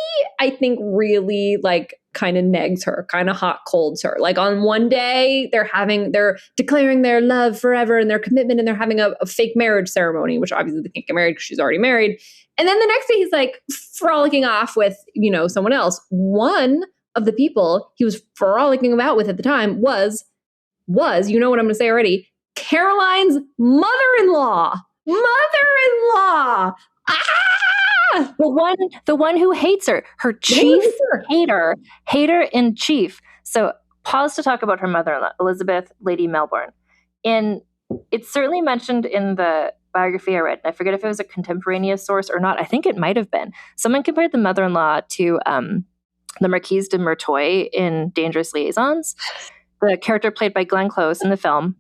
I think, really like kind of negs her, kind of hot colds her. Like on one day they're declaring their love forever and their commitment, and they're having a fake marriage ceremony, which obviously they can't get married because she's already married. And then the next day he's like frolicking off with, someone else. One of the people he was frolicking about with at the time was, you know what I'm going to say already, Caroline's mother-in-law. Ah! The one who hates her chief hater in chief. So pause to talk about her mother-in-law, Elizabeth, Lady Melbourne. And it's certainly mentioned in the biography I read. I forget if it was a contemporaneous source or not. I think it might have been. Someone compared the mother-in-law to the Marquise de Merteuil in Dangerous Liaisons, the character played by Glenn Close in the film,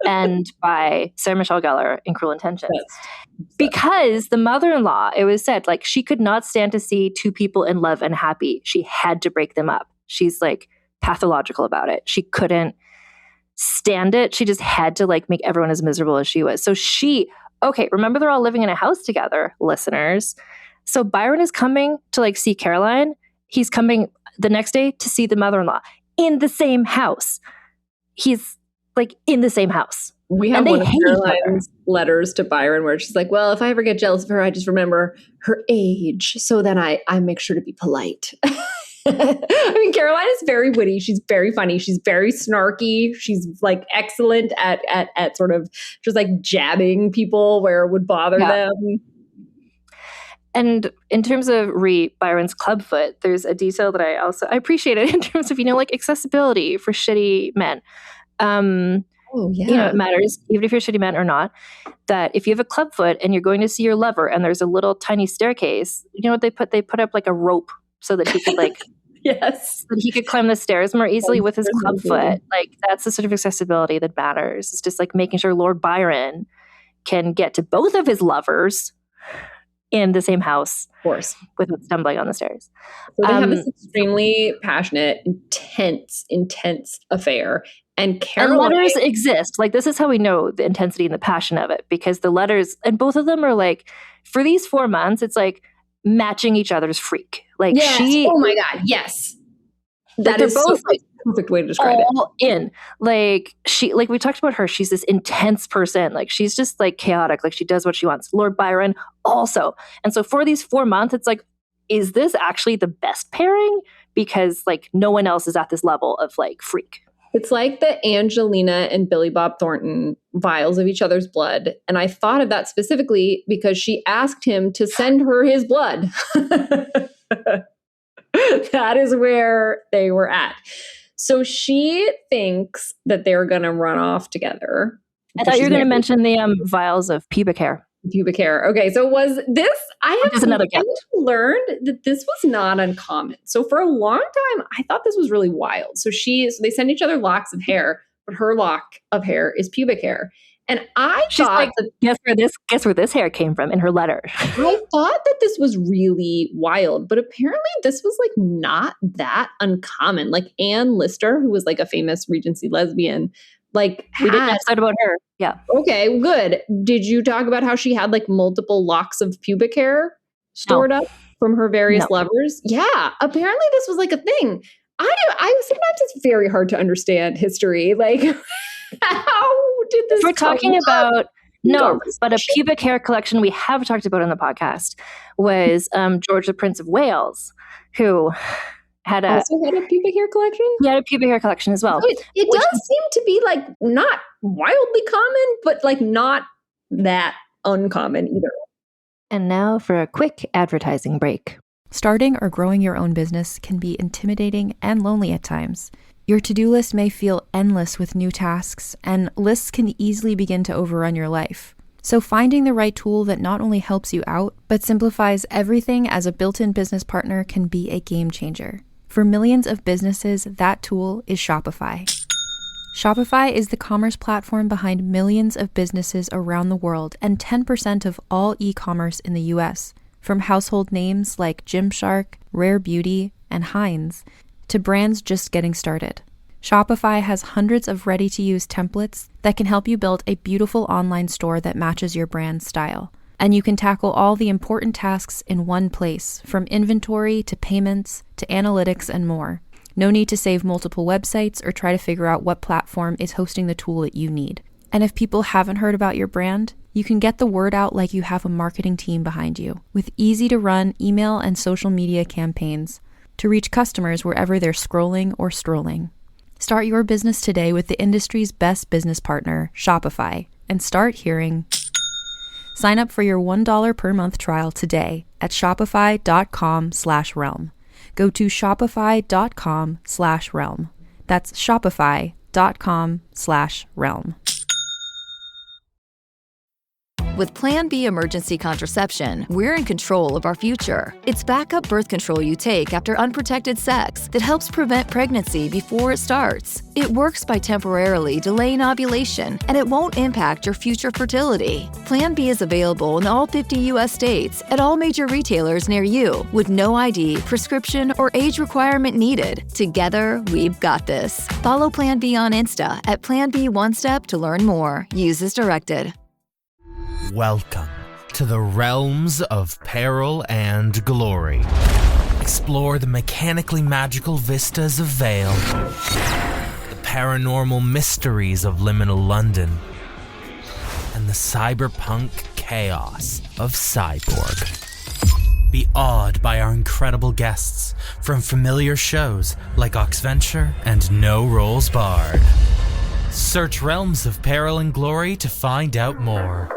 and by Sarah Michelle Gellar in Cruel Intentions. Because the mother-in-law, it was said, like, she could not stand to see two people in love and happy. She had to break them up. She's like pathological about it. She couldn't stand it. She just had to like make everyone as miserable as she was. So remember they're all living in a house together, listeners. So Byron is coming to like see Caroline. He's coming the next day to see the mother-in-law in the same house. He's like in the same house. We have one of Caroline's letters to Byron where she's like, well, if I ever get jealous of her, I just remember her age. So then I make sure to be polite. I mean, Caroline is very witty. She's very funny. She's very snarky. She's like excellent at sort of just like jabbing people where it would bother them. And in terms of Byron's clubfoot, there's a detail that I appreciated in terms of, like accessibility for shitty men. It matters, even if you're a shitty man or not, that if you have a clubfoot and you're going to see your lover and there's a little tiny staircase, you know what they put? They put up like a rope so that he could like, yes, so that he could climb the stairs more easily with his clubfoot. Like that's the sort of accessibility that matters. It's just like making sure Lord Byron can get to both of his lovers in the same house, of course, without stumbling on the stairs. So they have this extremely passionate, intense affair. And Caroline, letters exist. Like this is how we know the intensity and the passion of it, because the letters, and both of them are like, for these 4 months, it's like matching each other's freak. Like oh my God, yes. That is both like perfect way to describe all it. In like she, like we talked about her, she's this intense person. Like she's just like chaotic. Like she does what she wants. Lord Byron also. And so for these 4 months, it's like, is this actually the best pairing? Because like no one else is at this level of like freak. It's like the Angelina and Billy Bob Thornton vials of each other's blood. And I thought of that specifically because she asked him to send her his blood. That is where they were at. So she thinks that they're going to run off together. I thought you were going to mention the vials of pubic hair. Pubic hair. Okay, so was this? I have learned that this was not uncommon. So for a long time, I thought this was really wild. So they send each other locks of hair, but her lock of hair is pubic hair. And she's thought, like, guess where this hair came from in her letter. I thought that this was really wild, but apparently this was like not that uncommon. Like Anne Lister, who was like a famous Regency lesbian, like we didn't episode about her. Yeah. Okay, good. Did you talk about how she had like multiple locks of pubic hair stored up from her various lovers? Yeah. Apparently this was like a thing. I sometimes it's very hard to understand history. Like how did this? We're talking about but a pubic hair collection we have talked about in the podcast was George the Prince of Wales, who had a pubic hair collection? He had a pubic hair collection as well. It does seem to be like not wildly common, but like not that uncommon either. And now for a quick advertising break. Starting or growing your own business can be intimidating and lonely at times. Your to-do list may feel endless with new tasks, and lists can easily begin to overrun your life. So finding the right tool that not only helps you out, but simplifies everything as a built-in business partner can be a game changer. For millions of businesses, that tool is Shopify. Shopify is the commerce platform behind millions of businesses around the world and 10% of all e-commerce in the US. From household names like Gymshark, Rare Beauty, and Heinz, to brands just getting started. Shopify has hundreds of ready-to-use templates that can help you build a beautiful online store that matches your brand's style. And you can tackle all the important tasks in one place, from inventory to payments to analytics and more. No need to save multiple websites or try to figure out what platform is hosting the tool that you need. And if people haven't heard about your brand, you can get the word out like you have a marketing team behind you, with easy-to-run email and social media campaigns to reach customers wherever they're scrolling or strolling. Start your business today with the industry's best business partner, Shopify, and start hearing. Sign up for your $1 per month trial today at shopify.com/realm. Go to shopify.com/realm. That's shopify.com/realm. With Plan B emergency contraception, we're in control of our future. It's backup birth control you take after unprotected sex that helps prevent pregnancy before it starts. It works by temporarily delaying ovulation, and it won't impact your future fertility. Plan B is available in all 50 U.S. states at all major retailers near you, with no ID, prescription, or age requirement needed. Together, we've got this. Follow Plan B on Insta at Plan B One Step to learn more. Use as directed. Welcome to the realms of peril and glory. Explore the mechanically magical vistas of Vale, the paranormal mysteries of liminal London, and the cyberpunk chaos of Cyborg. Be awed by our incredible guests from familiar shows like Oxventure and No Rolls Barred. Search Realms of Peril and Glory to find out more.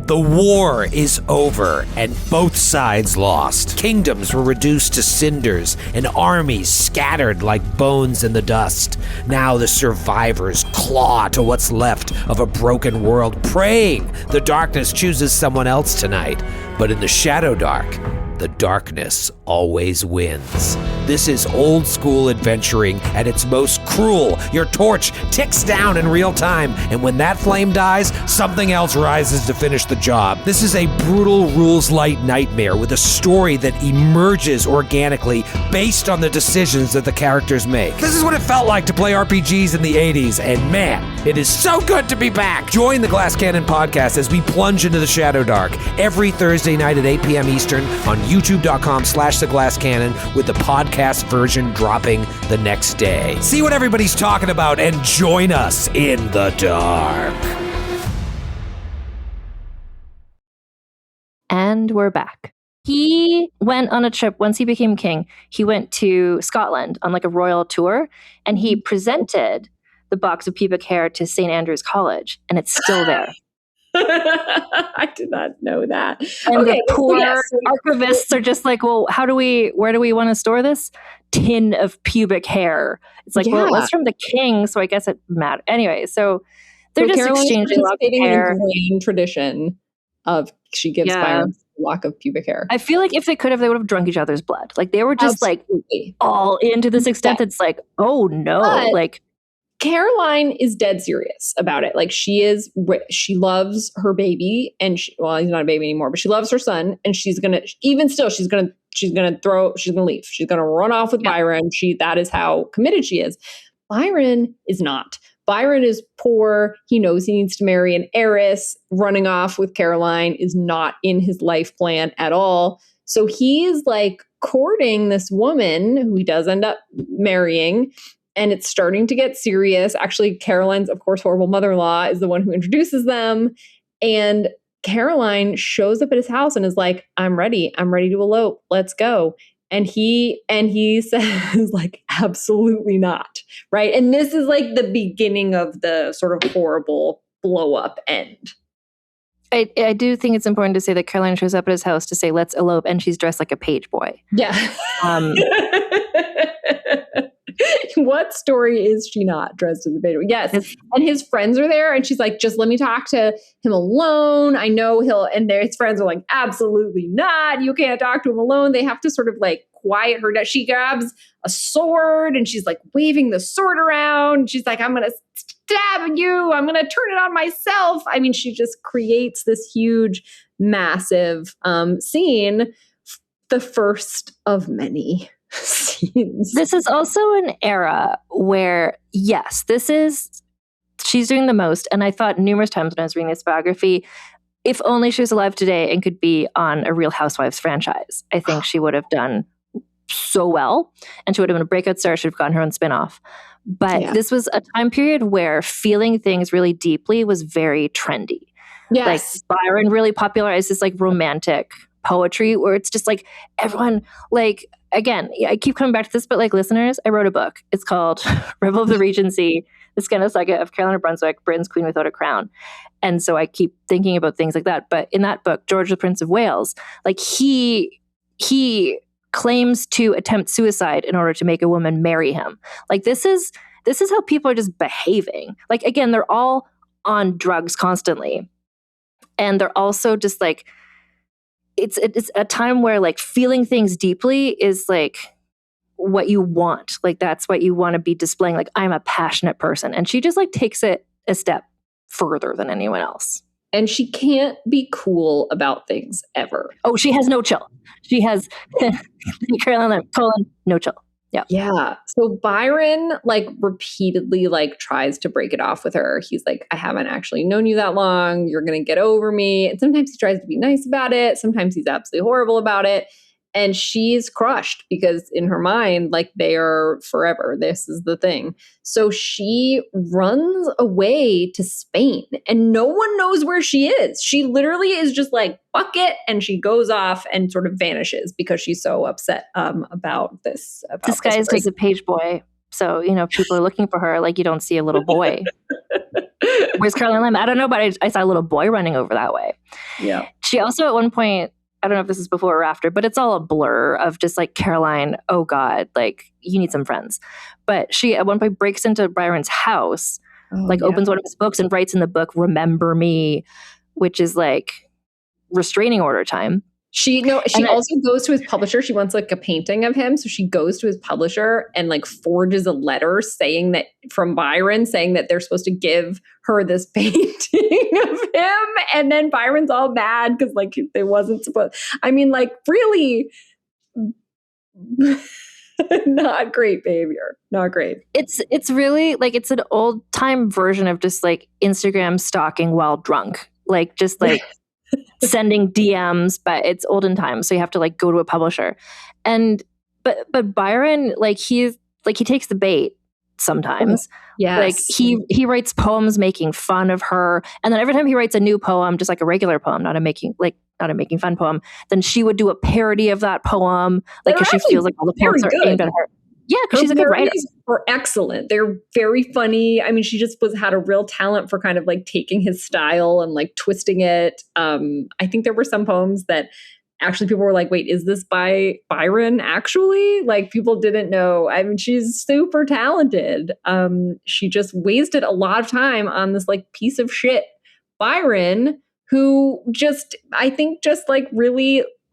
The war is over, and both sides lost. Kingdoms were reduced to cinders, and armies scattered like bones in the dust. Now the survivors claw to what's left of a broken world, praying the darkness chooses someone else tonight. But in the Shadow Dark, the darkness always wins. This is old school adventuring at its most cruel. Your torch ticks down in real time, and when that flame dies, something else rises to finish the job. This is a brutal rules-light nightmare with a story that emerges organically based on the decisions that the characters make. This is what it felt like to play RPGs in the 80s, and man, it is so good to be back. Join the Glass Cannon podcast as we plunge into the Shadow Dark every Thursday night at 8 p.m. Eastern on youtube.com/theglasscannon, with the podcast version dropping the next day. See what everybody's talking about and join us in the dark. And we're back. He went on a trip once he became king. He went to Scotland on like a royal tour, and he presented the box of pubic hair to St. Andrew's College, and it's still there. I did not know that. And the poor archivists are just like, well, where do we want to store this? Tin of pubic hair. It's like, well, it was from the king, so I guess it matters. Anyway, so they're just exchanging locks of hair. In tradition of she gives Byron a lock of pubic hair. I feel like if they could have, they would have drunk each other's blood. Like they were just like all into this extent. It's like, oh no, like. Caroline is dead serious about it. Like she loves her baby, and he's not a baby anymore, but she loves her son, and she's gonna leave. She's gonna run off with Byron. That is how committed she is. Byron is not. Byron is poor. He knows he needs to marry an heiress. Running off with Caroline is not in his life plan at all. So he is like courting this woman who he does end up marrying. And it's starting to get serious. Actually, Caroline's, of course, horrible mother-in-law is the one who introduces them. And Caroline shows up at his house and is like, I'm ready to elope. Let's go. And he says like, absolutely not. Right. And this is like the beginning of the sort of horrible blow up end. I do think it's important to say that Caroline shows up at his house to say, let's elope. And she's dressed like a page boy. Yeah. What story is she not dressed as a baby? Yes. And his friends are there and she's like, just let me talk to him alone. I know he'll, and his friends are like, absolutely not. You can't talk to him alone. They have to sort of like quiet her down. She grabs a sword and she's like waving the sword around. She's like, I'm going to stab you. I'm going to turn it on myself. I mean, she just creates this huge, massive scene, the first of many scenes. This is also an era where, yes, she's doing the most. And I thought numerous times when I was reading this biography, if only she was alive today and could be on a Real Housewives franchise, I think she would have done so well. And she would have been a breakout star. She would have gotten her own spinoff. But this was a time period where feeling things really deeply was very trendy. Yes. Like Byron really popularized this like romantic poetry where it's just like everyone, like, again, I keep coming back to this, but like listeners, I wrote a book. It's called Rebel of the Regency, the Scandal Saga of Caroline of Brunswick, Britain's Queen Without a Crown. And so I keep thinking about things like that. But in that book, George the Prince of Wales, like he claims to attempt suicide in order to make a woman marry him. Like this is how people are just behaving. Like, again, they're all on drugs constantly. And they're also just like, it's a time where like feeling things deeply is like what you want. Like that's what you want to be displaying. Like, I'm a passionate person. And she just like takes it a step further than anyone else. And she can't be cool about things ever. Oh, she has no chill. She has Caroline, no chill. Yeah. Yeah. So Byron like repeatedly like tries to break it off with her. He's like, I haven't actually known you that long. You're going to get over me. And sometimes he tries to be nice about it. Sometimes he's absolutely horrible about it. And she's crushed because in her mind, like they are forever. This is the thing. So she runs away to Spain and no one knows where she is. She literally is just like, fuck it. And she goes off and sort of vanishes because she's so upset about this. Disguised as a page boy. So, you know, people are looking for her like you don't see a little boy. Where's Caroline Lamb? I don't know, but I saw a little boy running over that way. Yeah. She also at one point, I don't know if this is before or after, but it's all a blur of just like Caroline, oh God, like you need some friends. But she at one point breaks into Byron's house, opens one of his books and writes in the book, "Remember me," which is like restraining order time. She also goes to his publisher. She wants like a painting of him. So she goes to his publisher and like forges a letter saying that from Byron saying that they're supposed to give her this painting of him. And then Byron's all mad because like they wasn't supposed. I mean, like really not great behavior. Not great. It's really like it's an old time version of just like Instagram stalking while drunk. Like just like sending DMs, but it's olden times, so you have to like go to a publisher. And but Byron, like he takes the bait sometimes. Yes. Like he writes poems making fun of her, and then every time he writes a new poem, just like a regular poem, not a making fun poem, then she would do a parody of that poem, like because she feels like all the poems are aimed at her. Yeah, because she's a good writer. Are excellent. They're very funny. I mean, she just had a real talent for kind of like taking his style and like twisting it. I think there were some poems that actually people were like, wait, is this by Byron actually? Like people didn't know. I mean, she's super talented. She just wasted a lot of time on this like piece of shit Byron, who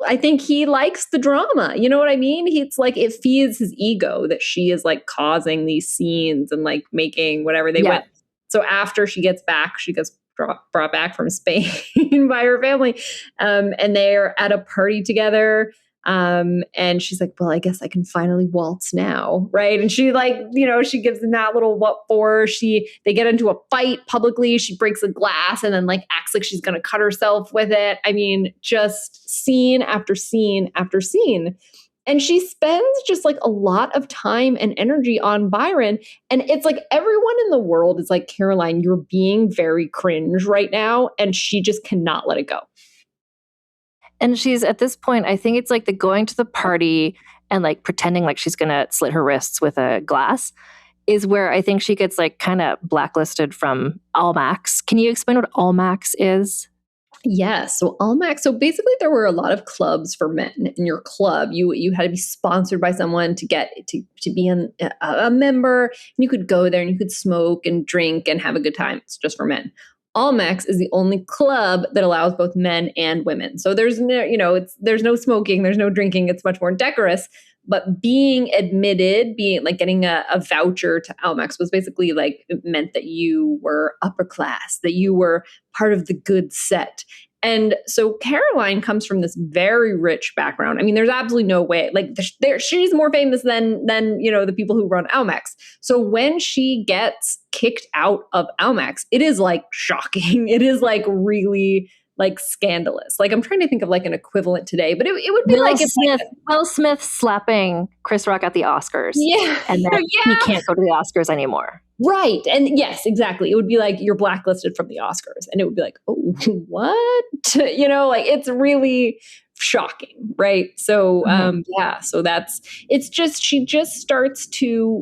I think he likes the drama. You know what I mean? It's like it feeds his ego that she is like causing these scenes and like making whatever they went. So after she gets back, she gets brought back from Spain by her family. And they're at a party together. And she's like, well, I guess I can finally waltz now. Right. And she like, she gives them that little what for. They get into a fight publicly. She breaks a glass and then like acts like she's going to cut herself with it. I mean, just scene after scene after scene. And she spends just like a lot of time and energy on Byron. And it's like everyone in the world is like, Caroline, you're being very cringe right now. And she just cannot let it go. And she's at this point, I think it's like the going to the party and like pretending like she's going to slit her wrists with a glass is where I think she gets like kind of blacklisted from Almax. Can you explain what Almax is? Yes. So Almax. So basically, there were a lot of clubs for men. In your club, you had to be sponsored by someone to get to be a member. And you could go there and you could smoke and drink and have a good time. It's just for men. Almax is the only club that allows both men and women. So there's no, there's no smoking, there's no drinking. It's much more decorous. But being admitted, being like getting a voucher to Almax was basically like it meant that you were upper class, that you were part of the good set. And so Caroline comes from this very rich background. I mean, there's absolutely no way. Like, she's more famous than the people who run Almax. So when she gets kicked out of Almax, it is like shocking. It is like really like scandalous. Like, I'm trying to think of like an equivalent today, but it would be Will Smith slapping Chris Rock at the Oscars. Yeah. And then he can't go to the Oscars anymore. Right. And yes, exactly. It would be like you're blacklisted from the Oscars. And it would be like, oh, what? Like it's really shocking. Right. So, so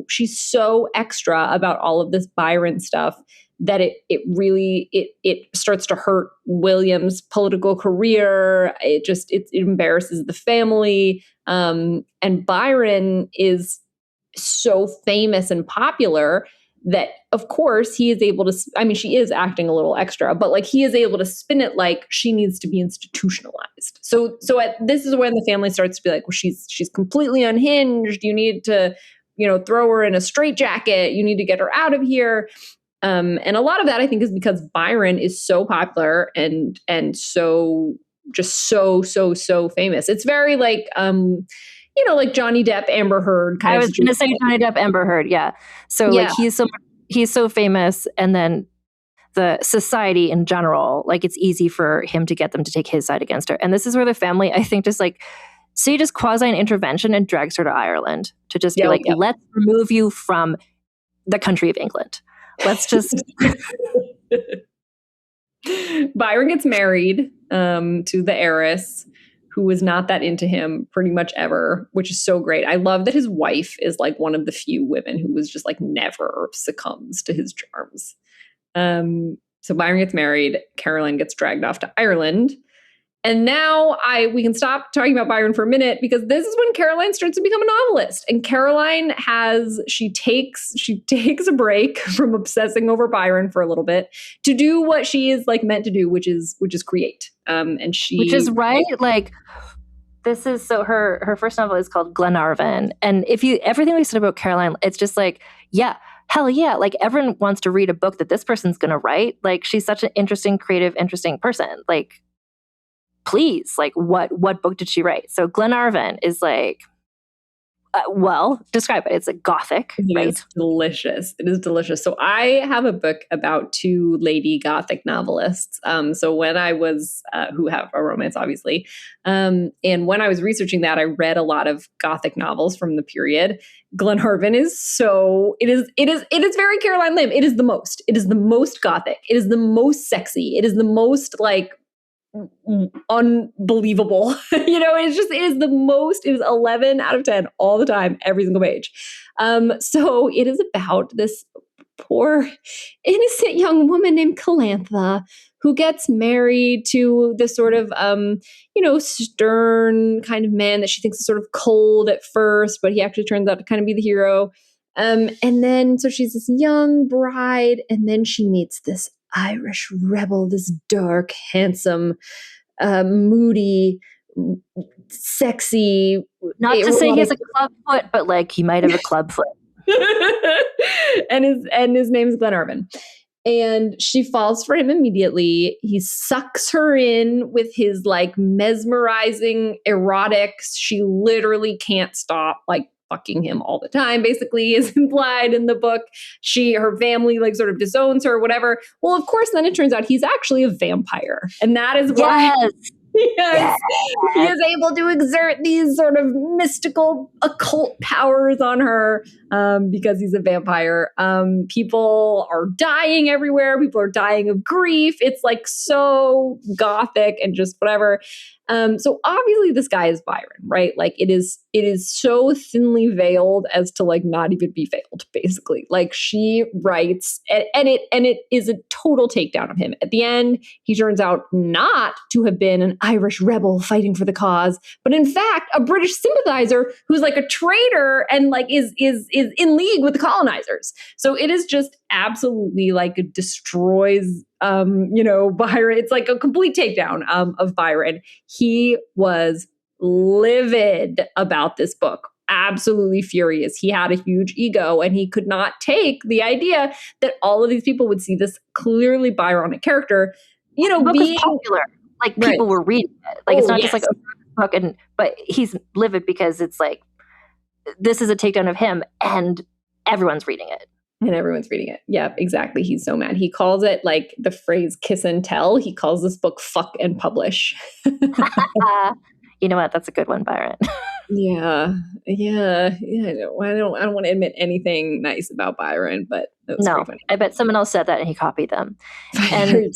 she's so extra about all of this Byron stuff that it really starts to hurt William's political career. It embarrasses the family. And Byron is so famous and popular that, of course, he is able to, she is acting a little extra, but like he is able to spin it like she needs to be institutionalized. So this is when the family starts to be like, well, she's completely unhinged. You need to, throw her in a straitjacket. You need to get her out of here. And a lot of that, I think, is because Byron is so popular and so just so famous. It's very like, like Johnny Depp, Amber Heard kind of. I was going to say Johnny Depp, Amber Heard. Yeah. So like he's so famous, and then the society in general, like it's easy for him to get them to take his side against her. And this is where the family, I think, just like, so just quasi an intervention and drags her to Ireland to just be like, let's remove you from the country of England. Let's just. Byron gets married to the heiress, who was not that into him pretty much ever, which is so great. I love that his wife is like one of the few women who was just like never succumbs to his charms. So Byron gets married. Caroline gets dragged off to Ireland. And now we can stop talking about Byron for a minute, because this is when Caroline starts to become a novelist. And Caroline she takes a break from obsessing over Byron for a little bit to do what she is like meant to do, which is create. Which is right. Like, this is so her first novel is called Glenarvan. And everything we said about Caroline, it's just like, yeah, hell yeah. Like, everyone wants to read a book that this person's going to write. Like, she's such an interesting, creative, interesting person. Like, please, like, what book did she write? So Glenarvan is like, describe it. It's a gothic, right? It is delicious. It is delicious. So I have a book about two lady gothic novelists. So when I was, who have a romance, obviously. And when I was researching that, I read a lot of gothic novels from the period. Glenarvan is it is very Caroline Lim. It is the most gothic. It is the most sexy. It is the most like, unbelievable. It is 11 out of 10 all the time, every single page. So it is about this poor innocent young woman named Calantha who gets married to this sort of stern kind of man that she thinks is sort of cold at first, but he actually turns out to kind of be the hero. And then so she's this young bride, and then she meets this Irish rebel, this dark, handsome, moody, sexy. Not to say he has a club foot, but like he might have a club foot. and his name is Glenarvan. And she falls for him immediately. He sucks her in with his like mesmerizing erotics. She literally can't stop like fucking him all the time, basically, is implied in the book. Her family like sort of disowns her or whatever. Well, of course, then it turns out he's actually a vampire. And that is why he is able to exert these sort of mystical occult powers on her. because he's a vampire. People are dying everywhere. People are dying of grief. It's like so gothic and just whatever. So obviously this guy is Byron, right? Like it is so thinly veiled as to like not even be veiled, basically. Like she writes and it is a total takedown of him. At the end, he turns out not to have been an Irish rebel fighting for the cause, but in fact, a British sympathizer who's like a traitor and like is in league with the colonizers. So it is just absolutely like it destroys Byron. It's like a complete takedown of Byron. He was livid about this book, absolutely furious. He had a huge ego and he could not take the idea that all of these people would see this clearly Byronic character, the book was popular. Like people were reading it. Like it's not just like a book, but he's livid because it's like this is a takedown of him and everyone's reading it. And everyone's reading it. Yeah, exactly. He's so mad. He calls it like the phrase kiss and tell. He calls this book fuck and publish. You know what? That's a good one, Byron. Yeah. I don't want to admit anything nice about Byron, but that was pretty funny. I bet someone else said that and he copied them. And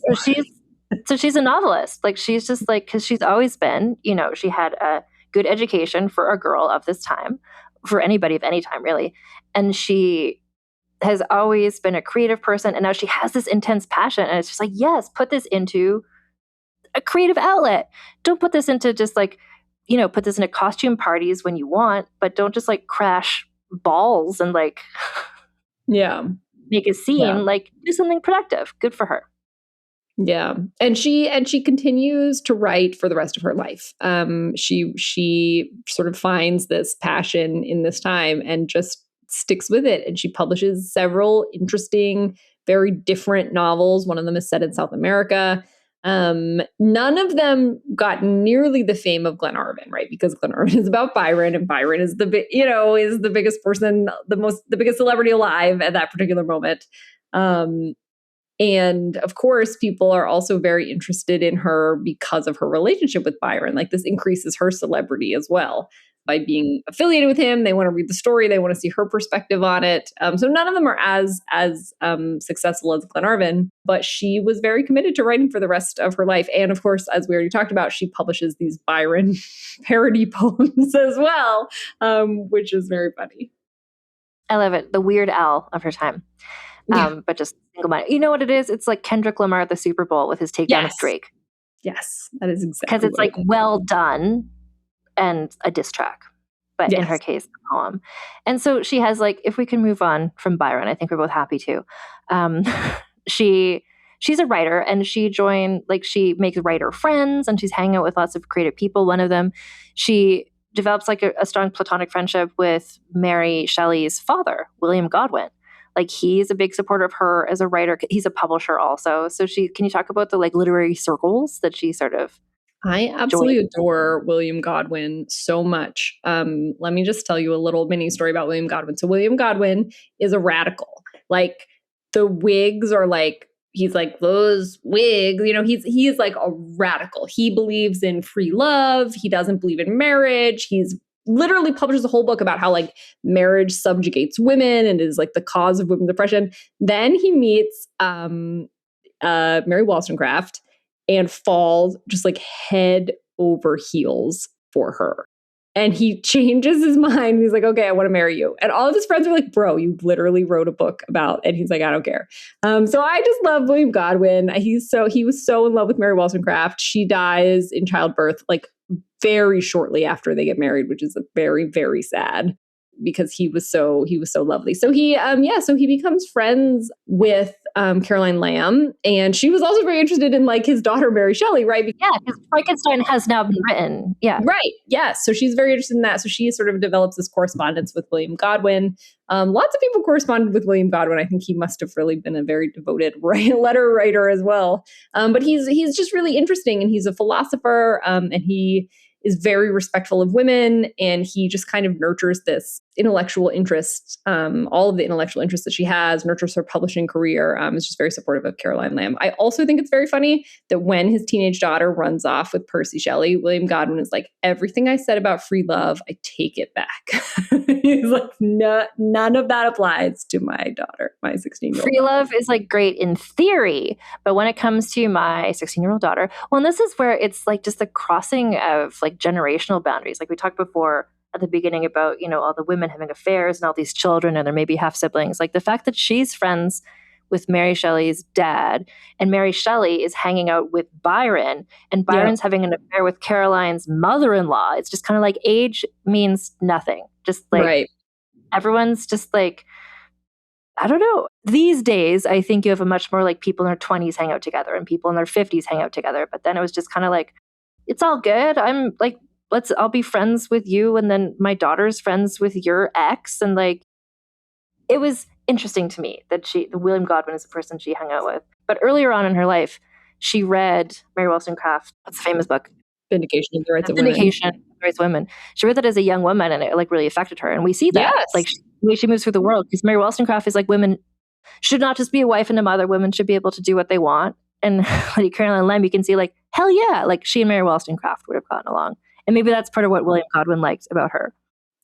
so she's a novelist. Like she's just like, because she's always been, she had a good education for a girl of this time, for anybody of any time, really. And she has always been a creative person. And now she has this intense passion. And it's just like, yes, put this into a creative outlet. Don't put this into just like, put this into costume parties when you want, but don't just like crash balls and like, make a scene. Yeah. Like do something productive. Good for her. Yeah. And she continues to write for the rest of her life. She sort of finds this passion in this time and just sticks with it. And she publishes several interesting, very different novels. One of them is set in South America. None of them got nearly the fame of Glenarvan, right? Because Glenarvan is about Byron, and Byron is the biggest person, the biggest celebrity alive at that particular moment. And of course, people are also very interested in her because of her relationship with Byron. Like this increases her celebrity as well. By being affiliated with him, they want to read the story. They want to see her perspective on it. So none of them are as successful as Glenarvan, but she was very committed to writing for the rest of her life. And of course, as we already talked about, she publishes these Byron parody poems as well, which is very funny. I love it. The Weird Al of her time. But just single-minded. You know what it is? It's like Kendrick Lamar at the Super Bowl with his takedown of Drake. Yes, that is exactly because it's like well done. And a diss track, but in her case, a poem. And so she has like, if we can move on from Byron, I think we're both happy to. She's a writer and she makes writer friends and she's hanging out with lots of creative people. One of them, she develops like a strong platonic friendship with Mary Shelley's father, William Godwin. Like he's a big supporter of her as a writer. He's a publisher also. So can you talk about the like literary circles that she sort of I absolutely adore William Godwin so much. Let me just tell you a little mini story about William Godwin. So William Godwin is a radical. Like the Whigs are like, he's like those Whigs, he is like a radical. He believes in free love. He doesn't believe in marriage. He's literally publishes a whole book about how like marriage subjugates women and is like the cause of women's oppression. Then he meets Mary Wollstonecraft and falls just like head over heels for her. And he changes his mind. He's like, okay, I want to marry you. And all of his friends are like, bro, you literally wrote a book about, and he's like, I don't care. So I just love William Godwin. He was so in love with Mary Wollstonecraft. She dies in childbirth, like very shortly after they get married, which is very, very sad because he was so lovely. So he becomes friends with Caroline Lamb, and she was also very interested in like his daughter Mary Shelley, right? Because Frankenstein has now been written. Yeah, right. Yes, so she's very interested in that. So she sort of develops this correspondence with William Godwin. Lots of people corresponded with William Godwin. I think he must have really been a very devoted letter writer as well. But he's just really interesting, and he's a philosopher, and he is very respectful of women, and he just kind of nurtures this intellectual interests, all of the intellectual interests that she has, nurtures her publishing career, is just very supportive of Caroline Lamb. I also think it's very funny that when his teenage daughter runs off with Percy Shelley, William Godwin is like, everything I said about free love, I take it back. He's like, no, none of that applies to my daughter, my 16-year-old. Free love is like great in theory, but when it comes to my 16-year-old daughter, well, and this is where it's like just the crossing of like generational boundaries. Like we talked before at the beginning about, all the women having affairs and all these children and there may be half siblings. Like the fact that she's friends with Mary Shelley's dad and Mary Shelley is hanging out with Byron and Byron's having an affair with Caroline's mother-in-law. It's just kind of like age means nothing. Just like everyone's just like, I don't know. These days, I think you have a much more like people in their 20s hang out together and people in their 50s hang out together. But then it was just kind of like, it's all good. I'm like, I'll be friends with you. And then my daughter's friends with your ex. And like, it was interesting to me that William Godwin is the person she hung out with. But earlier on in her life, she read Mary Wollstonecraft. What's the famous book? Vindication of the Rights of Women. Vindication of the Rights of Women. She read that as a young woman and it like really affected her. And we see that like the way she moves through the world, because Mary Wollstonecraft is like, women should not just be a wife and a mother. Women should be able to do what they want. And like Caroline Lamb, you can see like, hell yeah, like she and Mary Wollstonecraft would have gotten along. And maybe that's part of what William Godwin liked about her.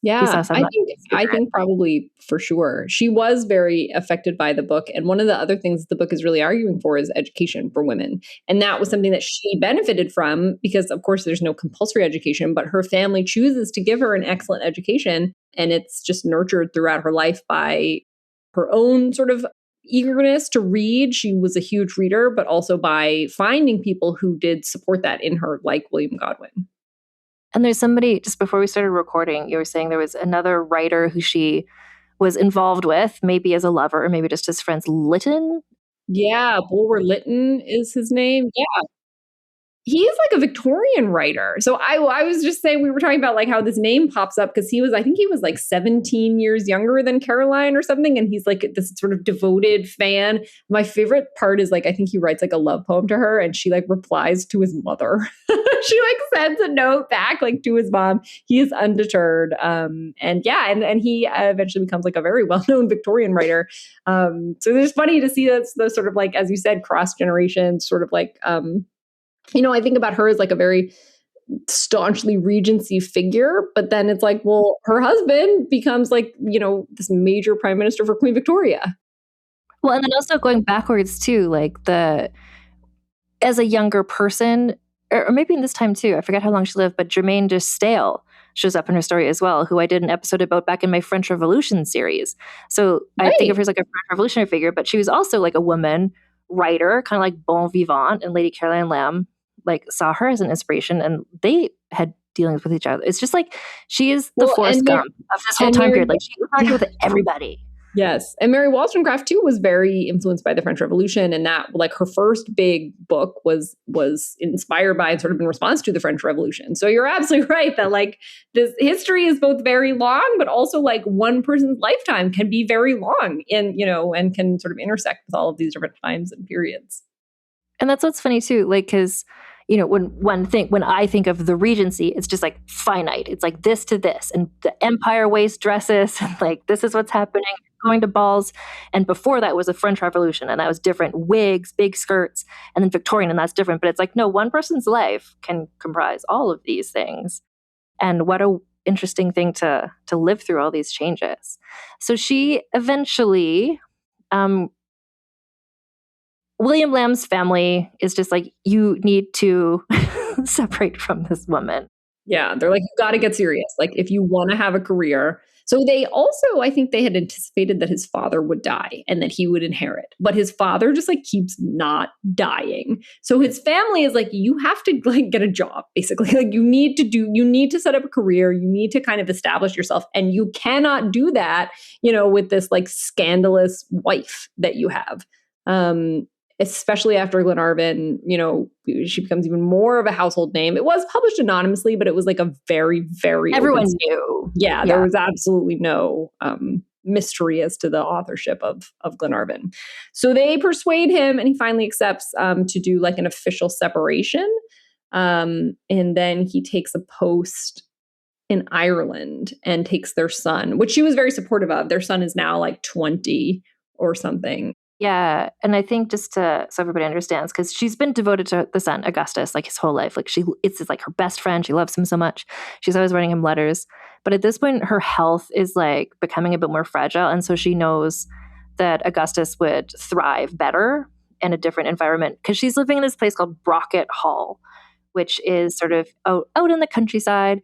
Yeah, I think probably for sure. She was very affected by the book. And one of the other things the book is really arguing for is education for women. And that was something that she benefited from because, of course, there's no compulsory education, but her family chooses to give her an excellent education. And it's just nurtured throughout her life by her own sort of eagerness to read. She was a huge reader, but also by finding people who did support that in her, like William Godwin. And there's somebody, just before we started recording, you were saying there was another writer who she was involved with, maybe as a lover or maybe just as friends, Lytton? Yeah, Bulwer Lytton is his name. Yeah. He's like a Victorian writer. So I was just saying, we were talking about like how this name pops up because I think he was like 17 years younger than Caroline or something. And he's like this sort of devoted fan. My favorite part is like, I think he writes like a love poem to her and she like replies to his mother. She like sends a note back like to his mom. He is undeterred. And he eventually becomes like a very well-known Victorian writer. So it's funny to see those sort of like, as you said, cross-generation sort of like, I think about her as like a very staunchly Regency figure, but then it's like, well, her husband becomes like, this major prime minister for Queen Victoria. Well, and then also going backwards too, like as a younger person, or maybe in this time too, I forget how long she lived, but Germaine de Stael shows up in her story as well, who I did an episode about back in my French Revolution series. So I think of her as like a French revolutionary figure, but she was also like a woman writer, kind of like bon vivant, and Lady Caroline Lamb like saw her as an inspiration and they had dealings with each other. It's just like she is the Forrest Gump of this whole time period. Like she interacted with everybody. Yes. And Mary Wollstonecraft too was very influenced by the French Revolution, and that like her first big book was inspired by and sort of in response to the French Revolution. So you're absolutely right that like this history is both very long, but also like one person's lifetime can be very long and can sort of intersect with all of these different times and periods. And that's what's funny too, like, because when I think of the Regency, it's just like finite. It's like this to this, and the empire wears dresses, and like this is what's happening, going to balls. And before that was the French Revolution, and that was different. Wigs, big skirts, and then Victorian, and that's different. But it's like, no, one person's life can comprise all of these things. And what a interesting thing to live through all these changes. So she eventually, William Lamb's family is just like, you need to separate from this woman. Yeah, they're like, you got to get serious. Like, if you want to have a career. So they also, I think they had anticipated that his father would die and that he would inherit. But his father just like keeps not dying. So his family is like, you have to like get a job, basically. Like you need to set up a career. You need to kind of establish yourself. And you cannot do that, with this like scandalous wife that you have. Especially after Glenarvan, she becomes even more of a household name. It was published anonymously, but it was like a very, very everyone knew. Yeah, there was absolutely no mystery as to the authorship of Glenarvan. So they persuade him, and he finally accepts to do like an official separation. And then he takes a post in Ireland and takes their son, which she was very supportive of. Their son is now like 20 or something. Yeah. And I think just so everybody understands, because she's been devoted to the son, Augustus, like his whole life. Like it's like her best friend. She loves him so much. She's always writing him letters. But at this point, her health is like becoming a bit more fragile. And so she knows that Augustus would thrive better in a different environment, because she's living in this place called Brocket Hall, which is sort of out in the countryside.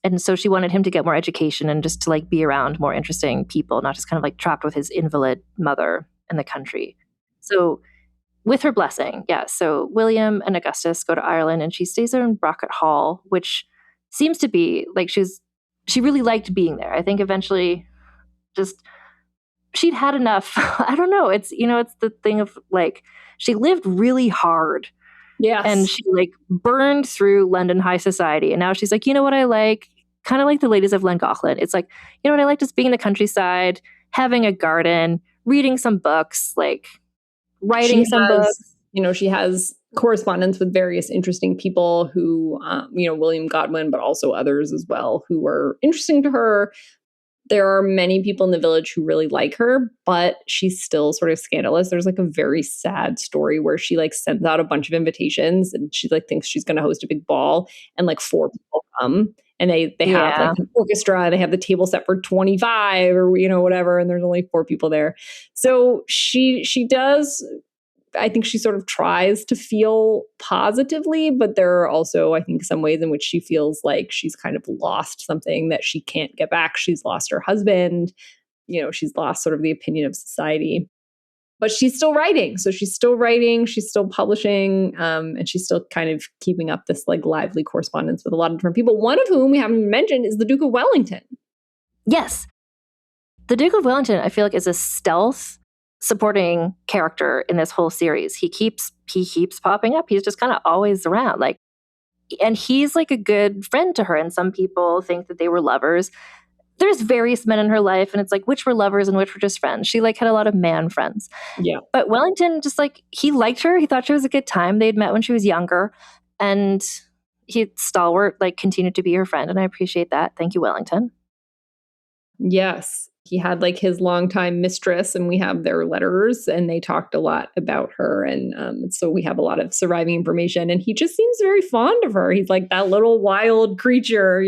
And so she wanted him to get more education and just to like be around more interesting people, not just kind of like trapped with his invalid mother in the country. So with her blessing, so William and Augustus go to Ireland, and she stays there in Brocket Hall, which seems to be like she really liked being there. I think eventually just she'd had enough. I don't know. It's, it's the thing of like, she lived really hard. Yes. And she like burned through London high society. And now she's like, you know what I like? Kind of like the ladies of Llangollen. It's like, you know what I like? Just being in the countryside, having a garden, reading some books, like writing some books. She has correspondence with various interesting people who, William Godwin, but also others as well, who were interesting to her. There are many people in the village who really like her, but she's still sort of scandalous. There's like a very sad story where she like sends out a bunch of invitations, and she like thinks she's going to host a big ball, and like 4 people come, and they have like an orchestra, they have the table set for 25 or whatever, and there's only 4 people there. So she does, I think she sort of tries to feel positively, but there are also, I think, some ways in which she feels like she's kind of lost something that she can't get back. She's lost her husband, she's lost sort of the opinion of society. But she's still writing. So she's still writing, she's still publishing, and she's still kind of keeping up this like lively correspondence with a lot of different people. One of whom we haven't mentioned is the Duke of Wellington. Yes. The Duke of Wellington, I feel like, is a stealth supporting character in this whole series. He keeps popping up. He's just kind of always around. Like, and he's like a good friend to her. And some people think that they were lovers. There's various men in her life, and it's like which were lovers and which were just friends. She like had a lot of man friends. Yeah. But Wellington just like, he liked her. He thought she was a good time. They'd met when she was younger, and he stalwart like continued to be her friend. And I appreciate that. Thank you, Wellington. Yes. He had like his longtime mistress, and we have their letters, and they talked a lot about her. And so we have a lot of surviving information, and he just seems very fond of her. He's like that little wild creature,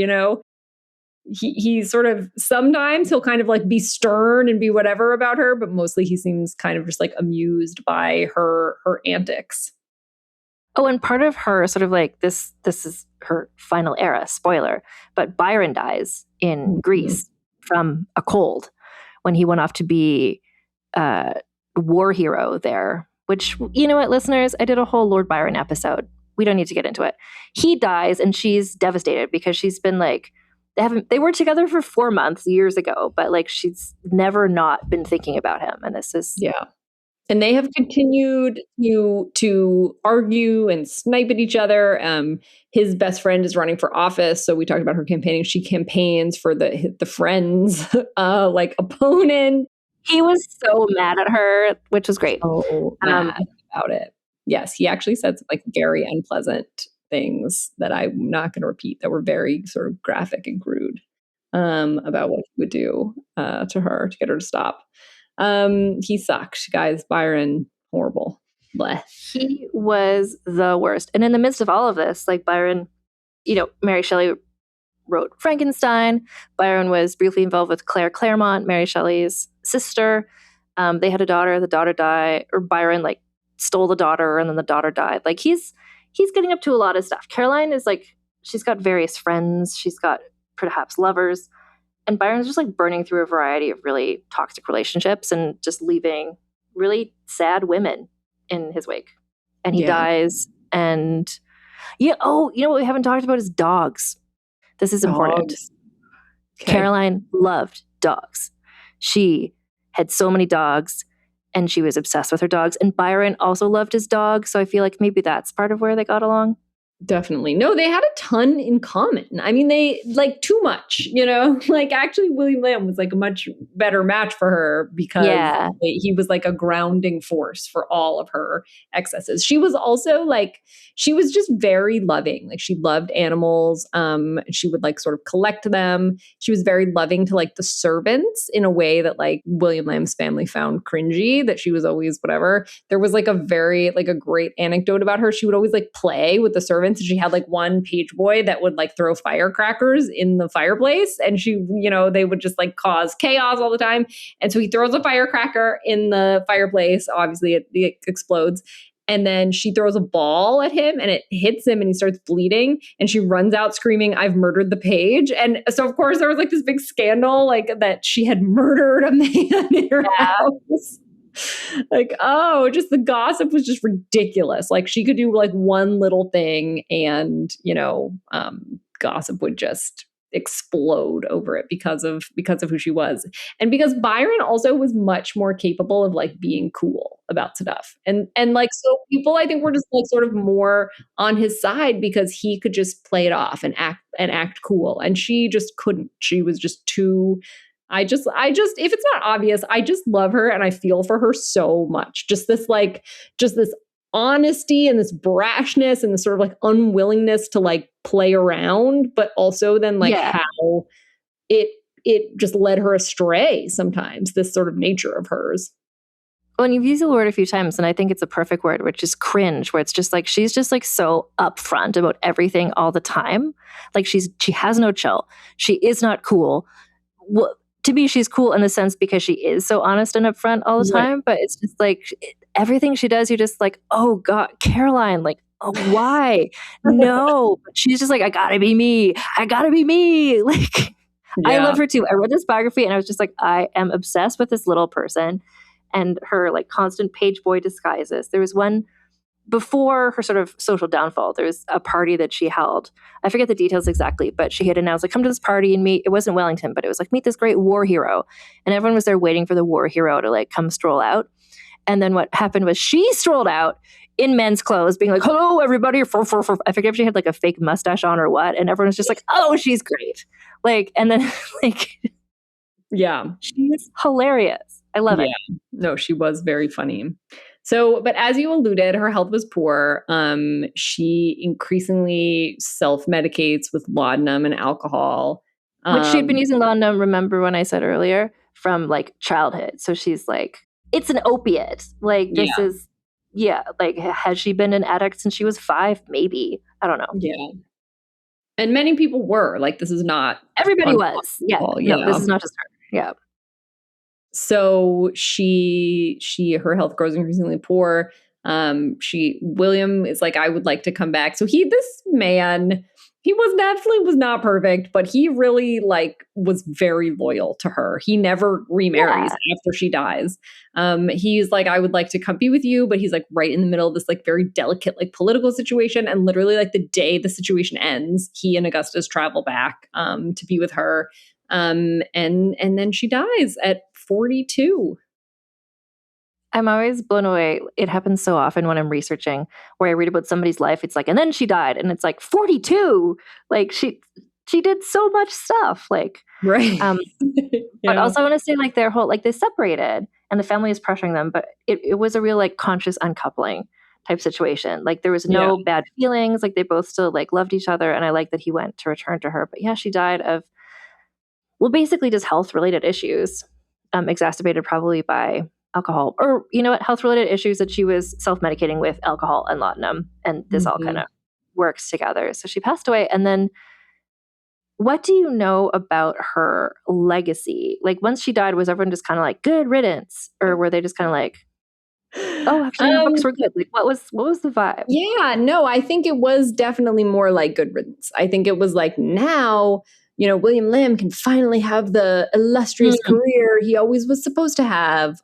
He sort of, sometimes he'll kind of like be stern and be whatever about her, but mostly he seems kind of just like amused by her antics. Oh, and part of her sort of like this is her final era, spoiler, but Byron dies in Greece from a cold when he went off to be a war hero there, which, you know what, listeners, I did a whole Lord Byron episode. We don't need to get into it. He dies, and she's devastated because she's been like, they were together for 4 months years ago, but like she's never not been thinking about him. And this is, and they have continued to argue and snipe at each other. His best friend is running for office, so we talked about her campaigning. She campaigns for the Friends like opponent. He was so mad at her, which was great. So mad about it. Yes, he actually said some like very unpleasant things that I'm not going to repeat, that were very sort of graphic and crude about what he would do to her to get her to stop. He sucked, guys. Byron, horrible. Blech. He was the worst. And in the midst of all of this, like Byron, Mary Shelley wrote Frankenstein. Byron was briefly involved with Claire Claremont, Mary Shelley's sister. They had a daughter. The daughter died, or Byron like stole the daughter, and then the daughter died. Like he's getting up to a lot of stuff. Caroline is like, she's got various friends. She's got perhaps lovers. And Byron's just like burning through a variety of really toxic relationships and just leaving really sad women in his wake. And he dies. And you know what we haven't talked about is dogs. This is important. Okay. Caroline loved dogs. She had so many dogs, and she was obsessed with her dogs. And Byron also loved his dog. So I feel like maybe that's part of where they got along. Definitely. No, they had a ton in common. I mean, they like too much, you know, like actually William Lamb was like a much better match for her because Yeah. he was like a grounding force for all of her excesses. She was also like, she was just very loving. Like she loved animals. She would like sort of collect them. She was very loving to like the servants in a way that like William Lamb's family found cringy, that she was always whatever. There was like a very, like a great anecdote about her. She would always like play with the servants. And she had like one page boy that would like throw firecrackers in the fireplace. And she, you know, they would just like cause chaos all the time. And so he throws a firecracker in the fireplace. Obviously, it explodes. And then she throws a ball at him and it hits him and he starts bleeding. And she runs out screaming, "I've murdered the page." And so, of course, there was like this big scandal, like that she had murdered a man in her house. Like, oh, just the gossip was just ridiculous. Like she could do like one little thing and, you know, gossip would just explode over it because of who she was. And because Byron also was much more capable of like being cool about stuff. And like so people I think were just like sort of more on his side because he could just play it off and act cool. And she just couldn't. She was just too I just, if it's not obvious, I just love her and I feel for her so much. Just this honesty and this brashness and this sort of like unwillingness to like play around, but also then like how it just led her astray sometimes, this sort of nature of hers. Well, and you've used the word a few times, and I think it's a perfect word, which is cringe, where it's just like she's just like so upfront about everything all the time. Like she has no chill. She is not cool. Well, to me, she's cool in the sense because she is so honest and upfront all the time. But it's just like everything she does, you're just like, oh God, Caroline, like, oh, why? No. But she's just like, I gotta be me. I gotta be me. Like, I love her too. I read this biography and I was just like, I am obsessed with this little person and her like constant page boy disguises. There was one before her sort of social downfall. There was a party that she held. I forget the details exactly, but she had announced like, come to this party and meet. It wasn't Wellington, but it was like, meet this great war hero. And everyone was there waiting for the war hero to like come stroll out. And then what happened was she strolled out in men's clothes being like, hello, everybody. I forget if she had like a fake mustache on or what. And everyone was just like, oh, she's great. Like, and then like, she's hilarious. I love it. No, she was very funny. So, but as you alluded, her health was poor. She increasingly self-medicates with laudanum and alcohol. Which she'd been using laudanum, remember when I said earlier, from like childhood. So she's like, it's an opiate. Like this is, like has she been an addict since she was 5? Maybe. I don't know. Yeah. And many people were. Like this is not. Everybody was. Yeah. No, this is not just her. Yeah. So her health grows increasingly poor. William is like, I would like to come back. So this man, he was not perfect, but he really like was very loyal to her. He never remarries after she dies. He's like, I would like to come be with you, but he's like right in the middle of this like very delicate like political situation. And literally like the day the situation ends, he and Augustus travel back to be with her. And then she dies at 42. I'm always blown away. It happens so often when I'm researching where I read about somebody's life. It's like, and then she died. And it's like 42. Like she did so much stuff. Like, right. But also I want to say like their whole, like they separated and the family is pressuring them, but it was a real like conscious uncoupling type situation. Like there was no bad feelings. Like they both still like loved each other. And I like that he went to return to her, but she died of, well, basically just health related issues, exacerbated probably by alcohol, or you know what, health related issues that she was self-medicating with alcohol and laudanum, and this all kind of works together. So she passed away. And then what do you know about her legacy? Like once she died, was everyone just kind of like good riddance, or were they just kind of like, oh, actually the books were good? Like what was the vibe? Yeah, no, I think it was definitely more like good riddance. I think it was like, now William Lamb can finally have the illustrious career he always was supposed to have.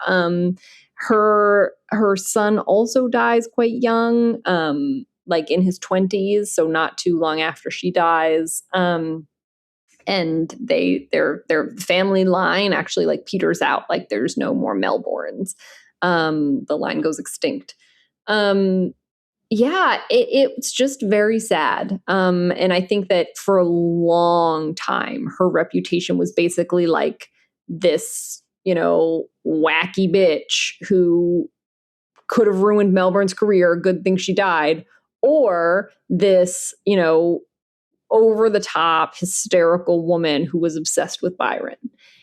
Her son also dies quite young, like in his 20s, so not too long after she dies. And their family line actually like peters out. Like there's no more Melbournes. The line goes extinct. Yeah, it's just very sad. And I think that for a long time, her reputation was basically like this, wacky bitch who could have ruined Melbourne's career. Good thing she died. Or this, over the top, hysterical woman who was obsessed with Byron.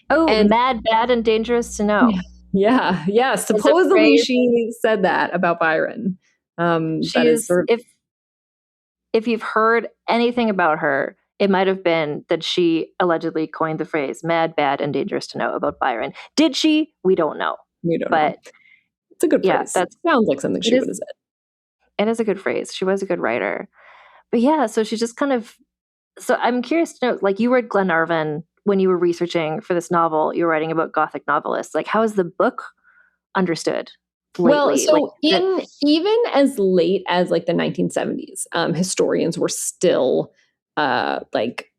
Oh, And mad, bad, and dangerous to know. yeah. Supposedly she said that about Byron. That is sort of, if you've heard anything about her, it might have been that she allegedly coined the phrase "mad, bad, and dangerous to know" about Byron. Did she? We don't know. But it's a good phrase. That sounds like something she would have said. It is a good phrase. She was a good writer. But yeah, so she just kind of. So I'm curious to know, like, you read Glenarvan when you were researching for this novel. You were writing about Gothic novelists. Like, how is the book understood lately? Well, so even as late as like the 1970s, historians were still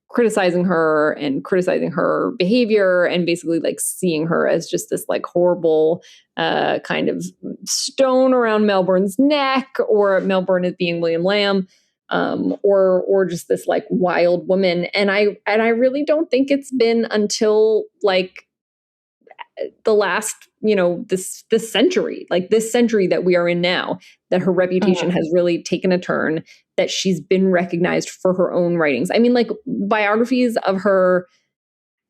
criticizing her and criticizing her behavior and basically like seeing her as just this like horrible kind of stone around Melbourne's neck, or Melbourne as being William Lamb, or just this like wild woman. And I really don't think it's been until like the last, this century, like this century that we are in now, that her reputation has really taken a turn, that she's been recognized for her own writings. I mean, like, biographies of her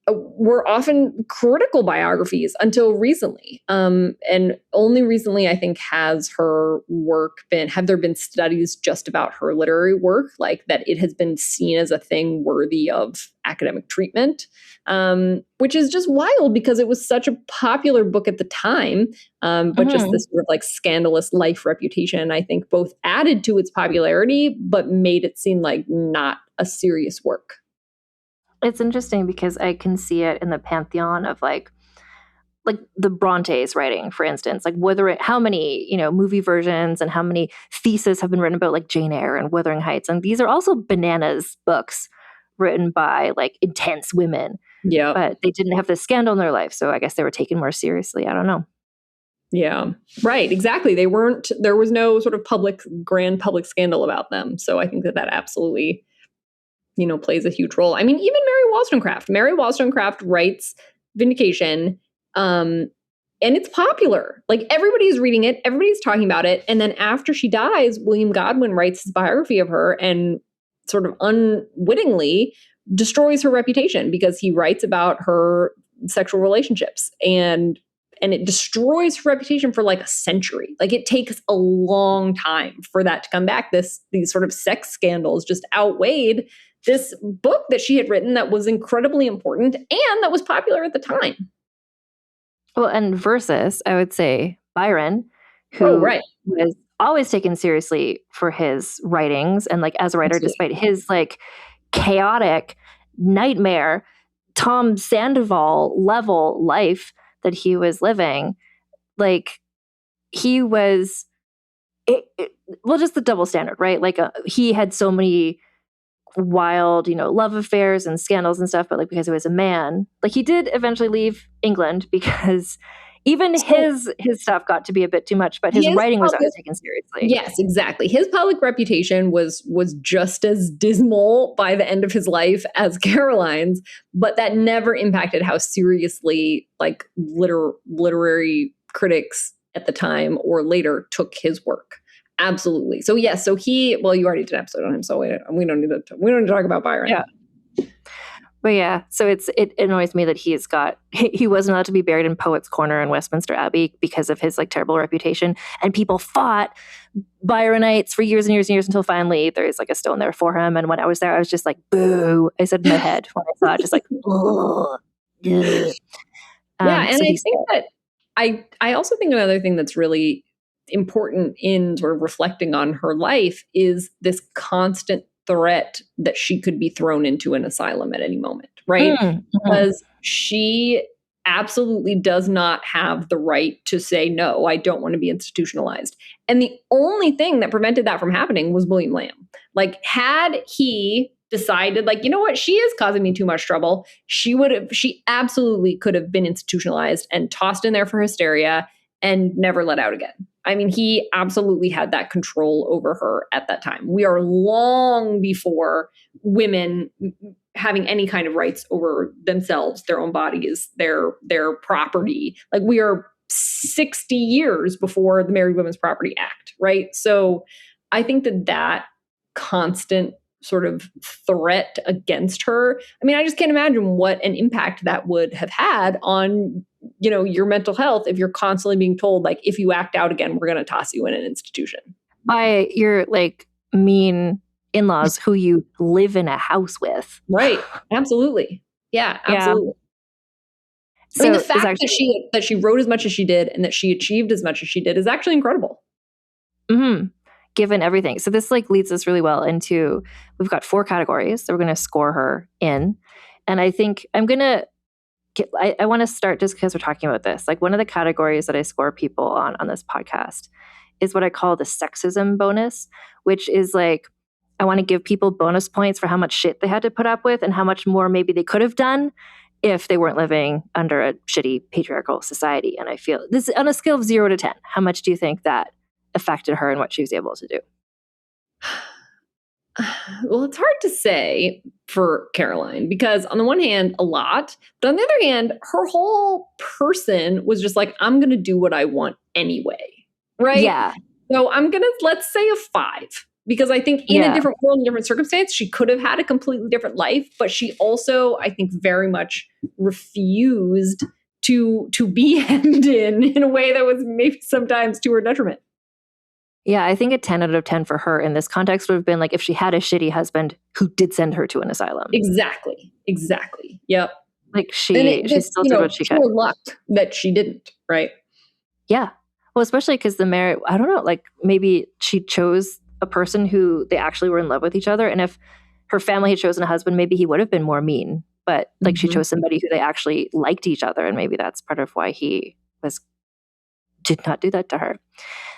were often critical biographies until recently. And only recently, I think, have there been studies just about her literary work, like that it has been seen as a thing worthy of academic treatment, which is just wild because it was such a popular book at the time. But just this sort of like scandalous life reputation, I think, both added to its popularity, but made it seem like not a serious work. It's interesting because I can see it in the pantheon of like the Bronte's writing, for instance, like how many, movie versions and how many theses have been written about like Jane Eyre and Wuthering Heights. And these are also bananas books written by like intense women. Yeah. But they didn't have this scandal in their life. So I guess they were taken more seriously. I don't know. Yeah, right. Exactly. There was no sort of grand public scandal about them. So I think that absolutely plays a huge role. I mean, even Mary Wollstonecraft writes Vindication, and it's popular. Like, everybody's reading it, everybody's talking about it. And then after she dies, William Godwin writes his biography of her and sort of unwittingly destroys her reputation because he writes about her sexual relationships, and it destroys her reputation for like a century. Like, it takes a long time for that to come back. These sort of sex scandals just outweighed this book that she had written that was incredibly important and that was popular at the time. Well, and versus, I would say, Byron, who was always taken seriously for his writings and like as a writer, despite his like chaotic nightmare, Tom Sandoval level life that he was living. Like, he was, just the double standard, right? Like, he had so many wild, love affairs and scandals and stuff, but like, because he was a man, like, he did eventually leave England because even his stuff got to be a bit too much, but his writing was always taken seriously. Yes, exactly. His public reputation was just as dismal by the end of his life as Caroline's, but that never impacted how seriously like literary critics at the time or later took his work. Absolutely. So yes, you already did an episode on him, so we don't need to talk about Byron. Yeah. But yeah, so it annoys me that he wasn't allowed to be buried in Poets' Corner in Westminster Abbey because of his like terrible reputation, and people fought Byronites for years and years and years until finally there's like a stone there for him. And when I was there, I was just like, boo! I said in my head when I saw it, just like, ugh. Yeah, and I think that I also think another thing that's really important in sort of reflecting on her life is this constant threat that she could be thrown into an asylum at any moment, right? Because she absolutely does not have the right to say, no, I don't want to be institutionalized. And the only thing that prevented that from happening was William Lamb. Like, had he decided, like, you know what, she is causing me too much trouble, she absolutely could have been institutionalized and tossed in there for hysteria and never let out again. I mean, he absolutely had that control over her at that time. We are long before women having any kind of rights over themselves, their own bodies, their property. Like, we are 60 years before the Married Women's Property Act, right? So I think that constant sort of threat against her, I mean, I just can't imagine what an impact that would have had on, your mental health if you're constantly being told, like, if you act out again, we're going to toss you in an institution. By your mean in-laws who you live in a house with. Right. Absolutely. Yeah, absolutely. I mean, the fact that she wrote as much as she did and that she achieved as much as she did is actually incredible. Mm-hmm. Given everything. So this leads us really well into, we've got 4 categories that we're going to score her in. And I think I want to start just because we're talking about this. One of the categories that I score people on this podcast is what I call the sexism bonus, which is I want to give people bonus points for how much shit they had to put up with and how much more maybe they could have done if they weren't living under a shitty patriarchal society. And I feel this, on a scale of 0 to 10, how much do you think that affected her and what she was able to do? Well, it's hard to say for Caroline because on the one hand, a lot, but on the other hand, her whole person was just like, I'm going to do what I want anyway. Right? Yeah. So let's say a 5, because I think in a different world, in a different circumstance, she could have had a completely different life, but she also, I think, very much refused to be hemmed in a way that was maybe sometimes to her detriment. Yeah, I think a 10 out of 10 for her in this context would have been if she had a shitty husband who did send her to an asylum. Exactly. Yep. She still did what she could. Pure luck that she didn't, right? Yeah. Well, especially because the marriage, I don't know, maybe she chose a person who they actually were in love with each other. And if her family had chosen a husband, maybe he would have been more mean. But she chose somebody who they actually liked each other. And maybe that's part of why he did not do that to her.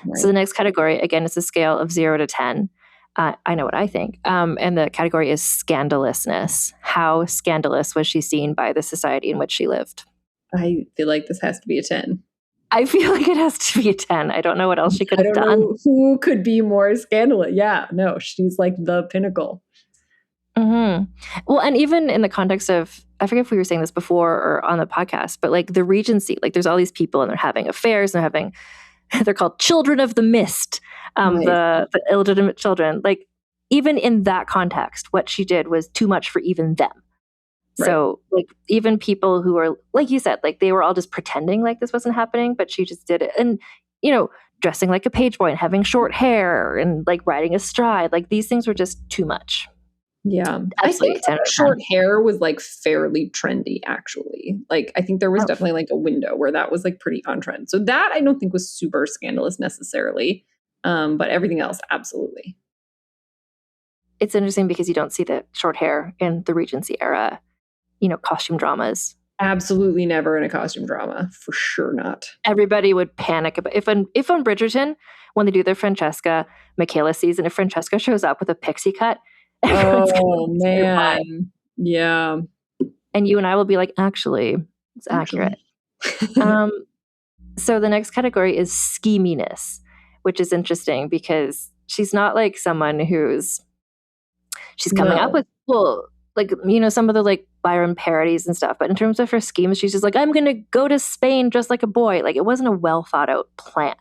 Right. So the next category, again, is a scale of 0 to 10. I know what I think. And the category is scandalousness. How scandalous was she seen by the society in which she lived? I feel like this has to be a 10. I feel like it has to be a 10. I don't know what else she could have done. I don't know who could be more scandalous. Yeah, no, she's the pinnacle. Mm-hmm. Well, and even in the context of, I forget if we were saying this before or on the podcast, but the Regency, there's all these people and they're having affairs and they're called children of the mist, right. the illegitimate children. Even in that context, what she did was too much for even them. Right. So even people who are, like you said, they were all just pretending this wasn't happening, but she just did it. And, dressing like a page boy and having short hair and riding astride, these things were just too much. Yeah. Absolutely. I think short hair was fairly trendy, actually. I think there was definitely a window where that was pretty on trend. So that I don't think was super scandalous necessarily. But everything else, absolutely. It's interesting because you don't see the short hair in the Regency era, costume dramas. Absolutely never in a costume drama. For sure not. Everybody would panic about if on Bridgerton, when they do their Francesca, Michaela season, if Francesca shows up with a pixie cut, oh man. Yeah. And you and I will be actually, it's accurate. So the next category is scheminess, which is interesting because she's not someone she's coming up with some of the Byron parodies and stuff. But in terms of her schemes, she's just I'm going to go to Spain just like a boy. It wasn't a well thought out plan.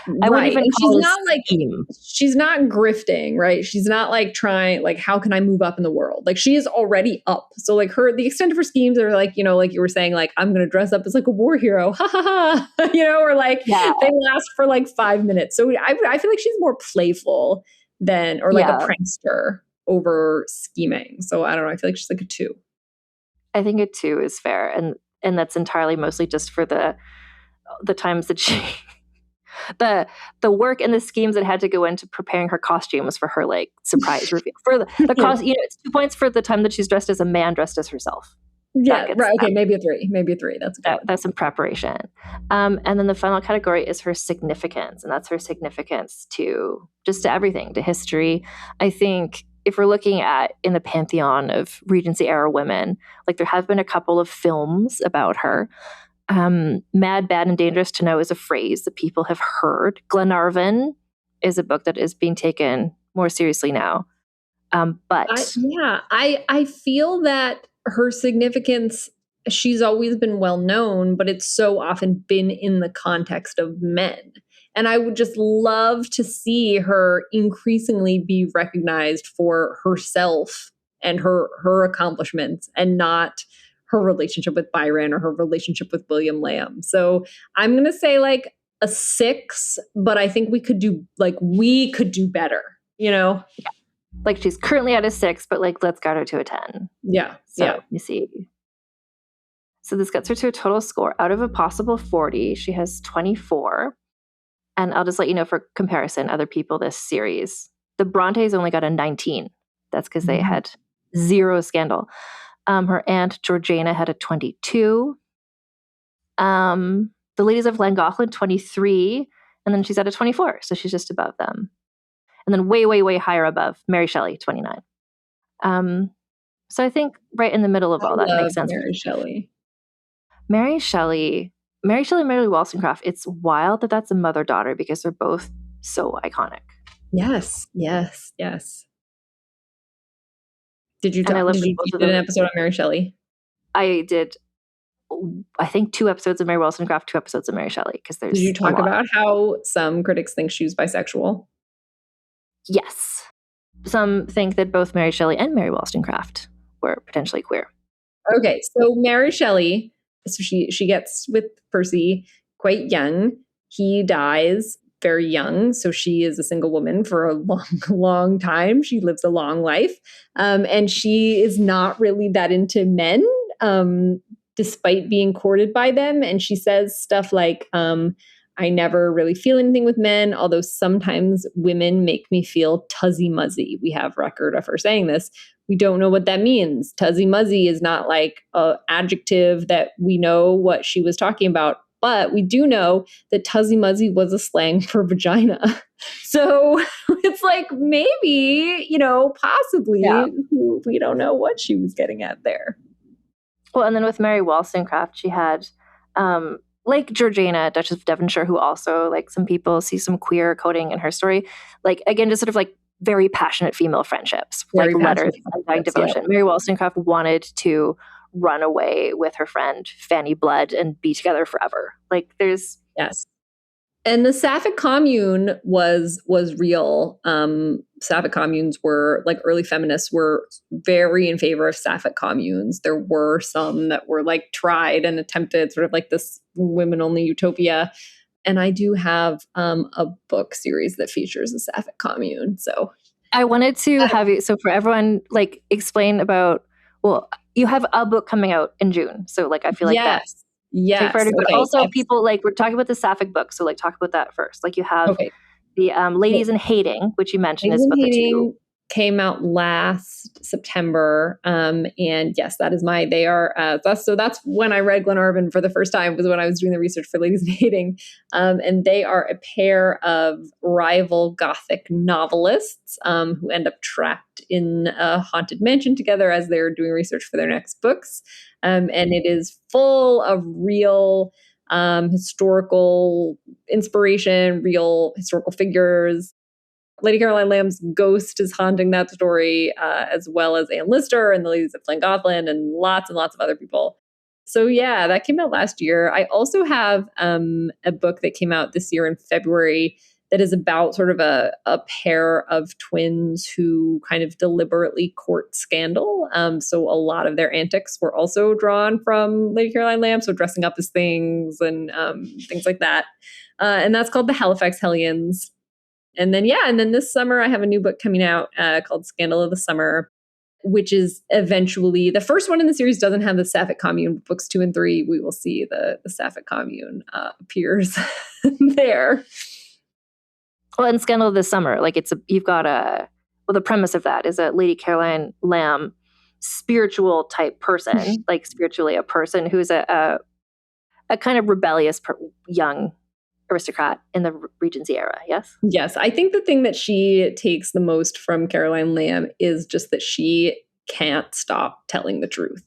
Right. I wouldn't even call it a scheme. She's not grifting, right? She's not trying, how can I move up in the world? She is already up. So the extent of her schemes are like you were saying, I'm going to dress up as a war hero. Ha ha ha. Or they last for 5 minutes. So I feel she's more playful than, or a prankster over scheming. So I don't know. I feel she's a 2. I think a 2 is fair. And that's entirely mostly just for the times that she, the work and the schemes that had to go into preparing her costumes for her surprise reveal. For the cost, it's 2 points for the time that she's dressed as a man dressed as herself. Yeah, right. Okay, maybe a 3. That's some preparation. And then the final category is her significance. And that's her significance to everything, to history. I think if we're looking at in the pantheon of Regency era women, there have been a couple of films about her. Mad, Bad, and Dangerous to Know is a phrase that people have heard. Glenarvan is a book that is being taken more seriously now. I feel that her significance, she's always been well known, but it's so often been in the context of men. And I would just love to see her increasingly be recognized for herself and her accomplishments, and not her relationship with Byron or her relationship with William Lamb. So I'm going to say like a 6, but I think we could do better, you know? Like she's currently at a 6, but like let's get her to a 10. Yeah. So let me see. So this gets her to a total score. Out of a possible 40, she has 24. And I'll just let you know for comparison, other people this series. The Brontes only got a 19. That's because they had zero scandal. Her aunt Georgiana had a 22. The Ladies of Llangollen, 23. And then she's at a 24. So she's just above them. And then way, way, way higher above Mary Shelley, 29. So I think right in the middle of all that makes sense. Mary Shelley, Mary Wollstonecraft, it's wild that that's a mother-daughter because they're both so iconic. Yes. Did you do an episode on Mary Shelley? I did, I think 2 episodes of Mary Wollstonecraft, 2 episodes of Mary Shelley. Did you talk about how some critics think she was bisexual? Yes. Some think that both Mary Shelley and Mary Wollstonecraft were potentially queer. Okay, so Mary Shelley, so she gets with Percy quite young. He dies very young, so she is a single woman for a long, long time. She lives a long life, and she is not really that into men, despite being courted by them. And she says stuff like, I never really feel anything with men, although sometimes women make me feel tuzzy-muzzy. We have record of her saying this. We don't know what that means. Tuzzy-muzzy is not like an adjective that we know what she was talking about, but we do know that tuzzy-muzzy was a slang for vagina. So it's like maybe, possibly, we don't know what she was getting at there. Well, and then with Mary Wollstonecraft, she had... like Georgiana, Duchess of Devonshire, who also, like, some people see some queer coding in her story. Like, again, just sort of like very passionate female friendships, like letters and dying devotion. Yeah. Mary Wollstonecraft wanted to run away with her friend Fanny Blood and be together forever. Like, there's... Yes. And the Sapphic Commune was real. Sapphic communes were, like, early feminists were very in favor of Sapphic communes. There were some that were like tried and attempted, sort of like this women-only utopia. And I do have a book series that features a Sapphic commune. So I wanted to have you, so for everyone, like, explain about, well, you have a book coming out in June. So, like, I feel like that's... Yes. But also people, like, we're talking about the Sapphic book. So, like, talk about that first. Like, you have the Ladies in Hating, which you mentioned is about the 2. Came out last September. And yes, that is that's when I read Glenarvan for the first time, was when I was doing the research for Ladies in Hating. And they are a pair of rival Gothic novelists who end up trapped in a haunted mansion together as they're doing research for their next books. And it is full of real historical inspiration, real historical figures. Lady Caroline Lamb's ghost is haunting that story, as well as Anne Lister and the Ladies of Llangollen and lots of other people. So yeah, that came out last year. I also have a book that came out this year in February that is about sort of a pair of twins who kind of deliberately court scandal. So a lot of their antics were also drawn from Lady Caroline Lamb, so dressing up as things and things like that. And that's called The Halifax Hellions. And then this summer I have a new book coming out called Scandal of the Summer, which is eventually, the first one in the series doesn't have the Sapphic Commune. Books 2 and 3, we will see the Sapphic Commune appears there. Well, in Scandal of the Summer, like, the premise of that is a Lady Caroline Lamb spiritual type person, like spiritually a person who's a kind of rebellious young aristocrat in the Regency era. Yes, I think the thing that she takes the most from Caroline Lamb is just that she can't stop telling the truth.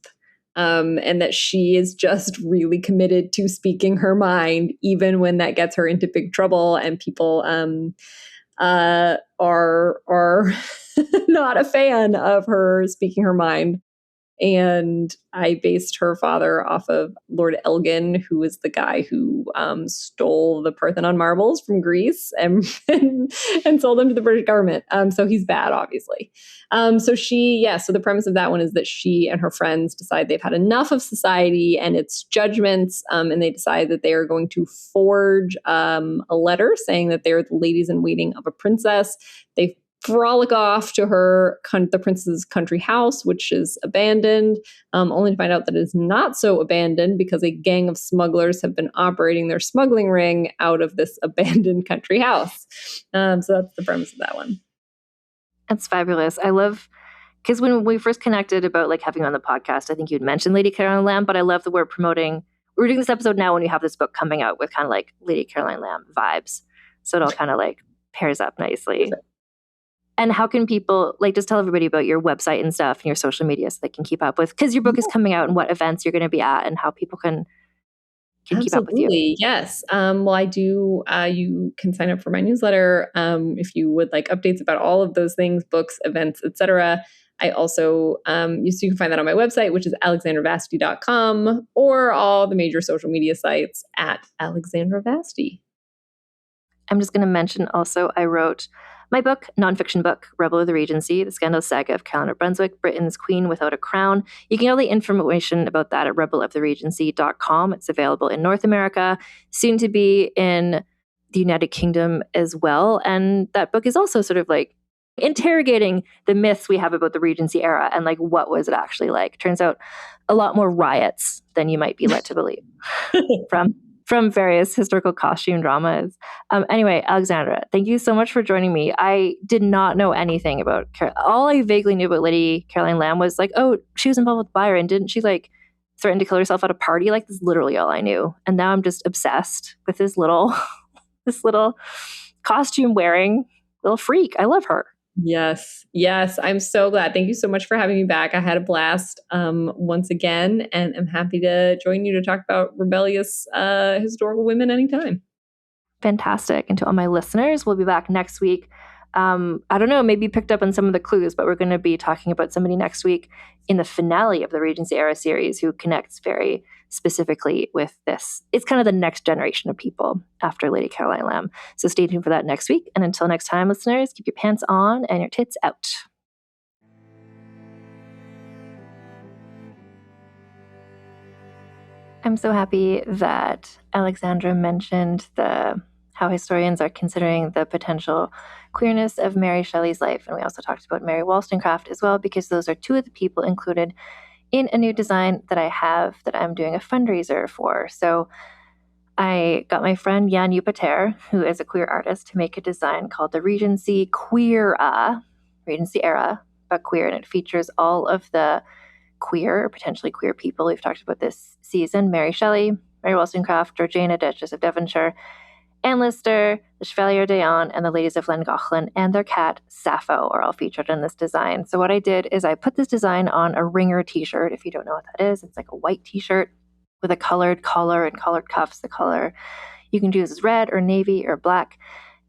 and that she is just really committed to speaking her mind, even when that gets her into big trouble and people are not a fan of her speaking her mind. And I based her father off of Lord Elgin, who was the guy who stole the Parthenon marbles from Greece and sold them to the British government. So he's bad, obviously. So the premise of that one is that she and her friends decide they've had enough of society and its judgments, and they decide that they are going to forge a letter saying that they're the ladies in waiting of a princess. They frolic off to the princess's country house, which is abandoned, only to find out that it is not so abandoned because a gang of smugglers have been operating their smuggling ring out of this abandoned country house. So that's the premise of that one. That's fabulous. I love, because when we first connected about like having you on the podcast, I think you'd mentioned Lady Caroline Lamb, but I love that we're promoting, we're doing this episode now when you have this book coming out with kind of like Lady Caroline Lamb vibes. So it all kind of like pairs up nicely. And how can people, like, just tell everybody about your website and stuff and your social media so they can keep up with, because your book is coming out and what events you're going to be at and how people can keep up with you. Yes. Well, I do. You can sign up for my newsletter if you would like updates about all of those things, books, events, etc. I also, you can find that on my website, which is alexandravasti.com, or all the major social media sites at Alexandra Vasti. I'm just going to mention also, I wrote my book, nonfiction book, Rebel of the Regency, The Scandalous Saga of Caroline of Brunswick, Britain's Queen Without a Crown. You can get all the information about that at rebeloftheregency.com. It's available in North America, soon to be in the United Kingdom as well. And that book is also sort of like interrogating the myths we have about the Regency era and like what was it actually like. Turns out a lot more riots than you might be led to believe from various historical costume dramas. Anyway, Alexandra, thank you so much for joining me. I did not know anything about all I vaguely knew about Lady Caroline Lamb was like, oh, she was involved with Byron. Didn't she like threaten to kill herself at a party? Like, this is literally all I knew. And now I'm just obsessed with this little costume wearing little freak. I love her. Yes. I'm so glad. Thank you so much for having me back. I had a blast once again, and I'm happy to join you to talk about rebellious historical women anytime. Fantastic. And to all my listeners, we'll be back next week. I don't know, maybe you picked up on some of the clues, but we're going to be talking about somebody next week in the finale of the Regency era series who connects very specifically with this. It's kind of the next generation of people after Lady Caroline Lamb. So stay tuned for that next week. And until next time, listeners, keep your pants on and your tits out. I'm so happy that Alexandra mentioned how historians are considering the potential queerness of Mary Shelley's life. And we also talked about Mary Wollstonecraft as well, because those are two of the people included in a new design that I have that I'm doing a fundraiser for. So I got my friend Jan Yupater, who is a queer artist, to make a design called the Regency Regency era, but queer. And it features all of the queer or potentially queer people we've talked about this season: Mary Shelley, Mary Wollstonecraft, Georgiana, Duchess of Devonshire, Anne Lister, the Chevalier d'Eon, and the Ladies of Llangollen, and their cat, Sappho, are all featured in this design. So what I did is I put this design on a ringer t-shirt. If you don't know what that is, it's like a white t-shirt with a colored collar and colored cuffs. The color you can choose is red or navy or black.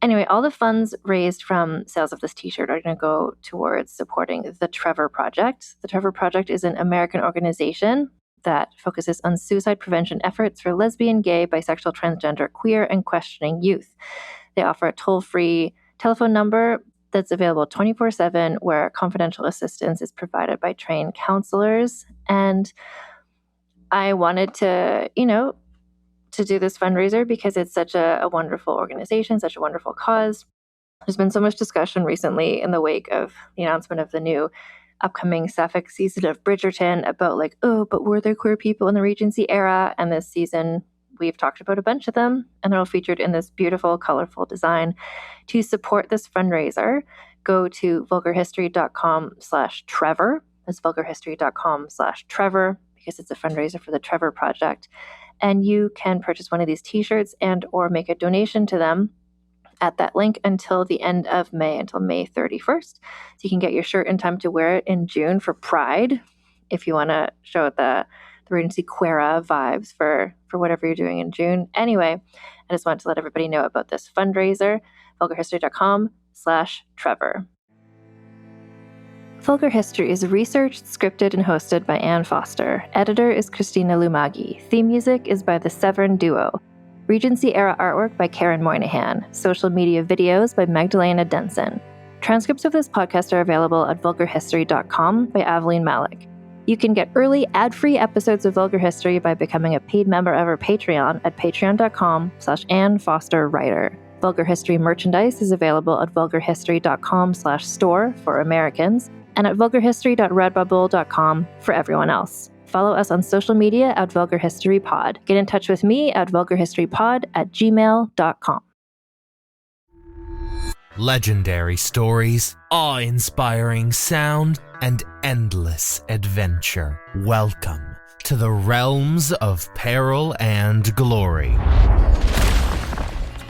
Anyway, all the funds raised from sales of this t-shirt are going to go towards supporting the Trevor Project. The Trevor Project is an American organization that focuses on suicide prevention efforts for lesbian, gay, bisexual, transgender, queer, and questioning youth. They offer a toll-free telephone number that's available 24/7, where confidential assistance is provided by trained counselors. And I wanted to do this fundraiser because it's such a wonderful organization, such a wonderful cause. There's been so much discussion recently in the wake of the announcement of the new upcoming Sapphic season of Bridgerton about like, oh, but were there queer people in the Regency era? And this season, we've talked about a bunch of them, and they're all featured in this beautiful, colorful design. To support this fundraiser, go to vulgarhistory.com/Trevor. That's vulgarhistory.com/Trevor, because it's a fundraiser for the Trevor Project. And you can purchase one of these t-shirts and or make a donation to them at that link until the end of May, until May 31st. So you can get your shirt in time to wear it in June for Pride. if you want to show the Regency Quera vibes for whatever you're doing in June. Anyway, I just wanted to let everybody know about this fundraiser, vulgarhistory.com/Trevor. Vulgar History is researched, scripted, and hosted by Anne Foster. Editor is Christina Lumagi. Theme music is by the Severn Duo. Regency-era artwork by Karen Moynihan. Social media videos by Magdalena Denson. Transcripts of this podcast are available at vulgarhistory.com by Aveline Malik. You can get early, ad-free episodes of Vulgar History by becoming a paid member of our Patreon at patreon.com/AnneFosterWriter. Vulgar History merchandise is available at vulgarhistory.com/store for Americans and at vulgarhistory.redbubble.com for everyone else. Follow us on social media at Vulgar History Pod. Get in touch with me at vulgarhistorypod@gmail.com. Legendary stories, awe-inspiring sound, and endless adventure. Welcome to the realms of peril and glory.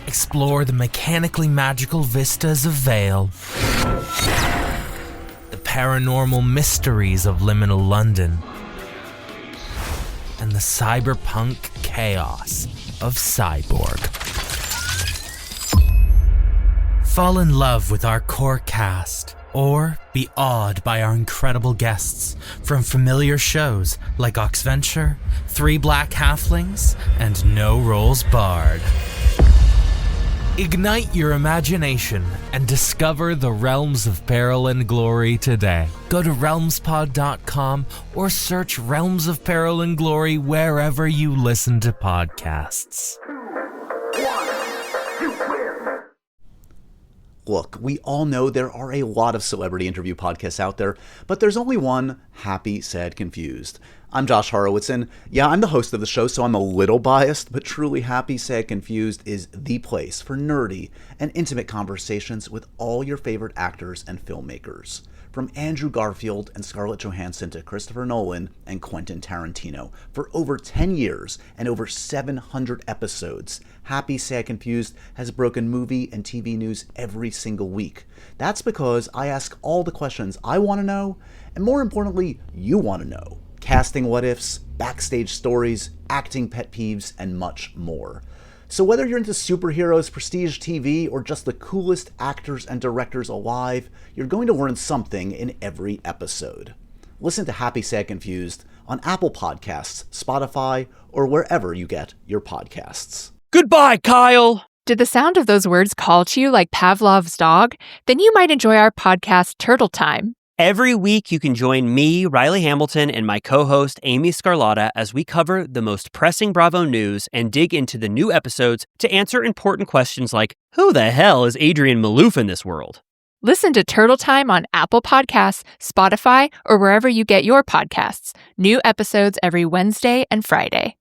Explore the mechanically magical vistas of Vale, the paranormal mysteries of liminal London, and the cyberpunk chaos of Cyborg. Fall in love with our core cast, or be awed by our incredible guests from familiar shows like Oxventure, Three Black Halflings, and No Rolls Barred. Ignite your imagination and discover the realms of peril and glory today. Go to realmspod.com or search Realms of Peril and Glory wherever you listen to podcasts. Look, we all know there are a lot of celebrity interview podcasts out there, but there's only one: Happy, Sad, Confused. I'm Josh Horowitz, and yeah, I'm the host of the show, so I'm a little biased, but truly Happy, Sad, Confused is the place for nerdy and intimate conversations with all your favorite actors and filmmakers. From Andrew Garfield and Scarlett Johansson to Christopher Nolan and Quentin Tarantino. For over 10 years and over 700 episodes, Happy, Sad, Confused has broken movie and TV news every single week. That's because I ask all the questions I want to know, and more importantly, you want to know. Casting what-ifs, backstage stories, acting pet peeves, and much more. So whether you're into superheroes, prestige TV, or just the coolest actors and directors alive, you're going to learn something in every episode. Listen to Happy, Sad, Confused on Apple Podcasts, Spotify, or wherever you get your podcasts. Goodbye, Kyle! Did the sound of those words call to you like Pavlov's dog? Then you might enjoy our podcast, Turtle Time. Every week, you can join me, Riley Hamilton, and my co-host, Amy Scarlatta, as we cover the most pressing Bravo news and dig into the new episodes to answer important questions like, who the hell is Adrian Malouf in this world? Listen to Turtle Time on Apple Podcasts, Spotify, or wherever you get your podcasts. New episodes every Wednesday and Friday.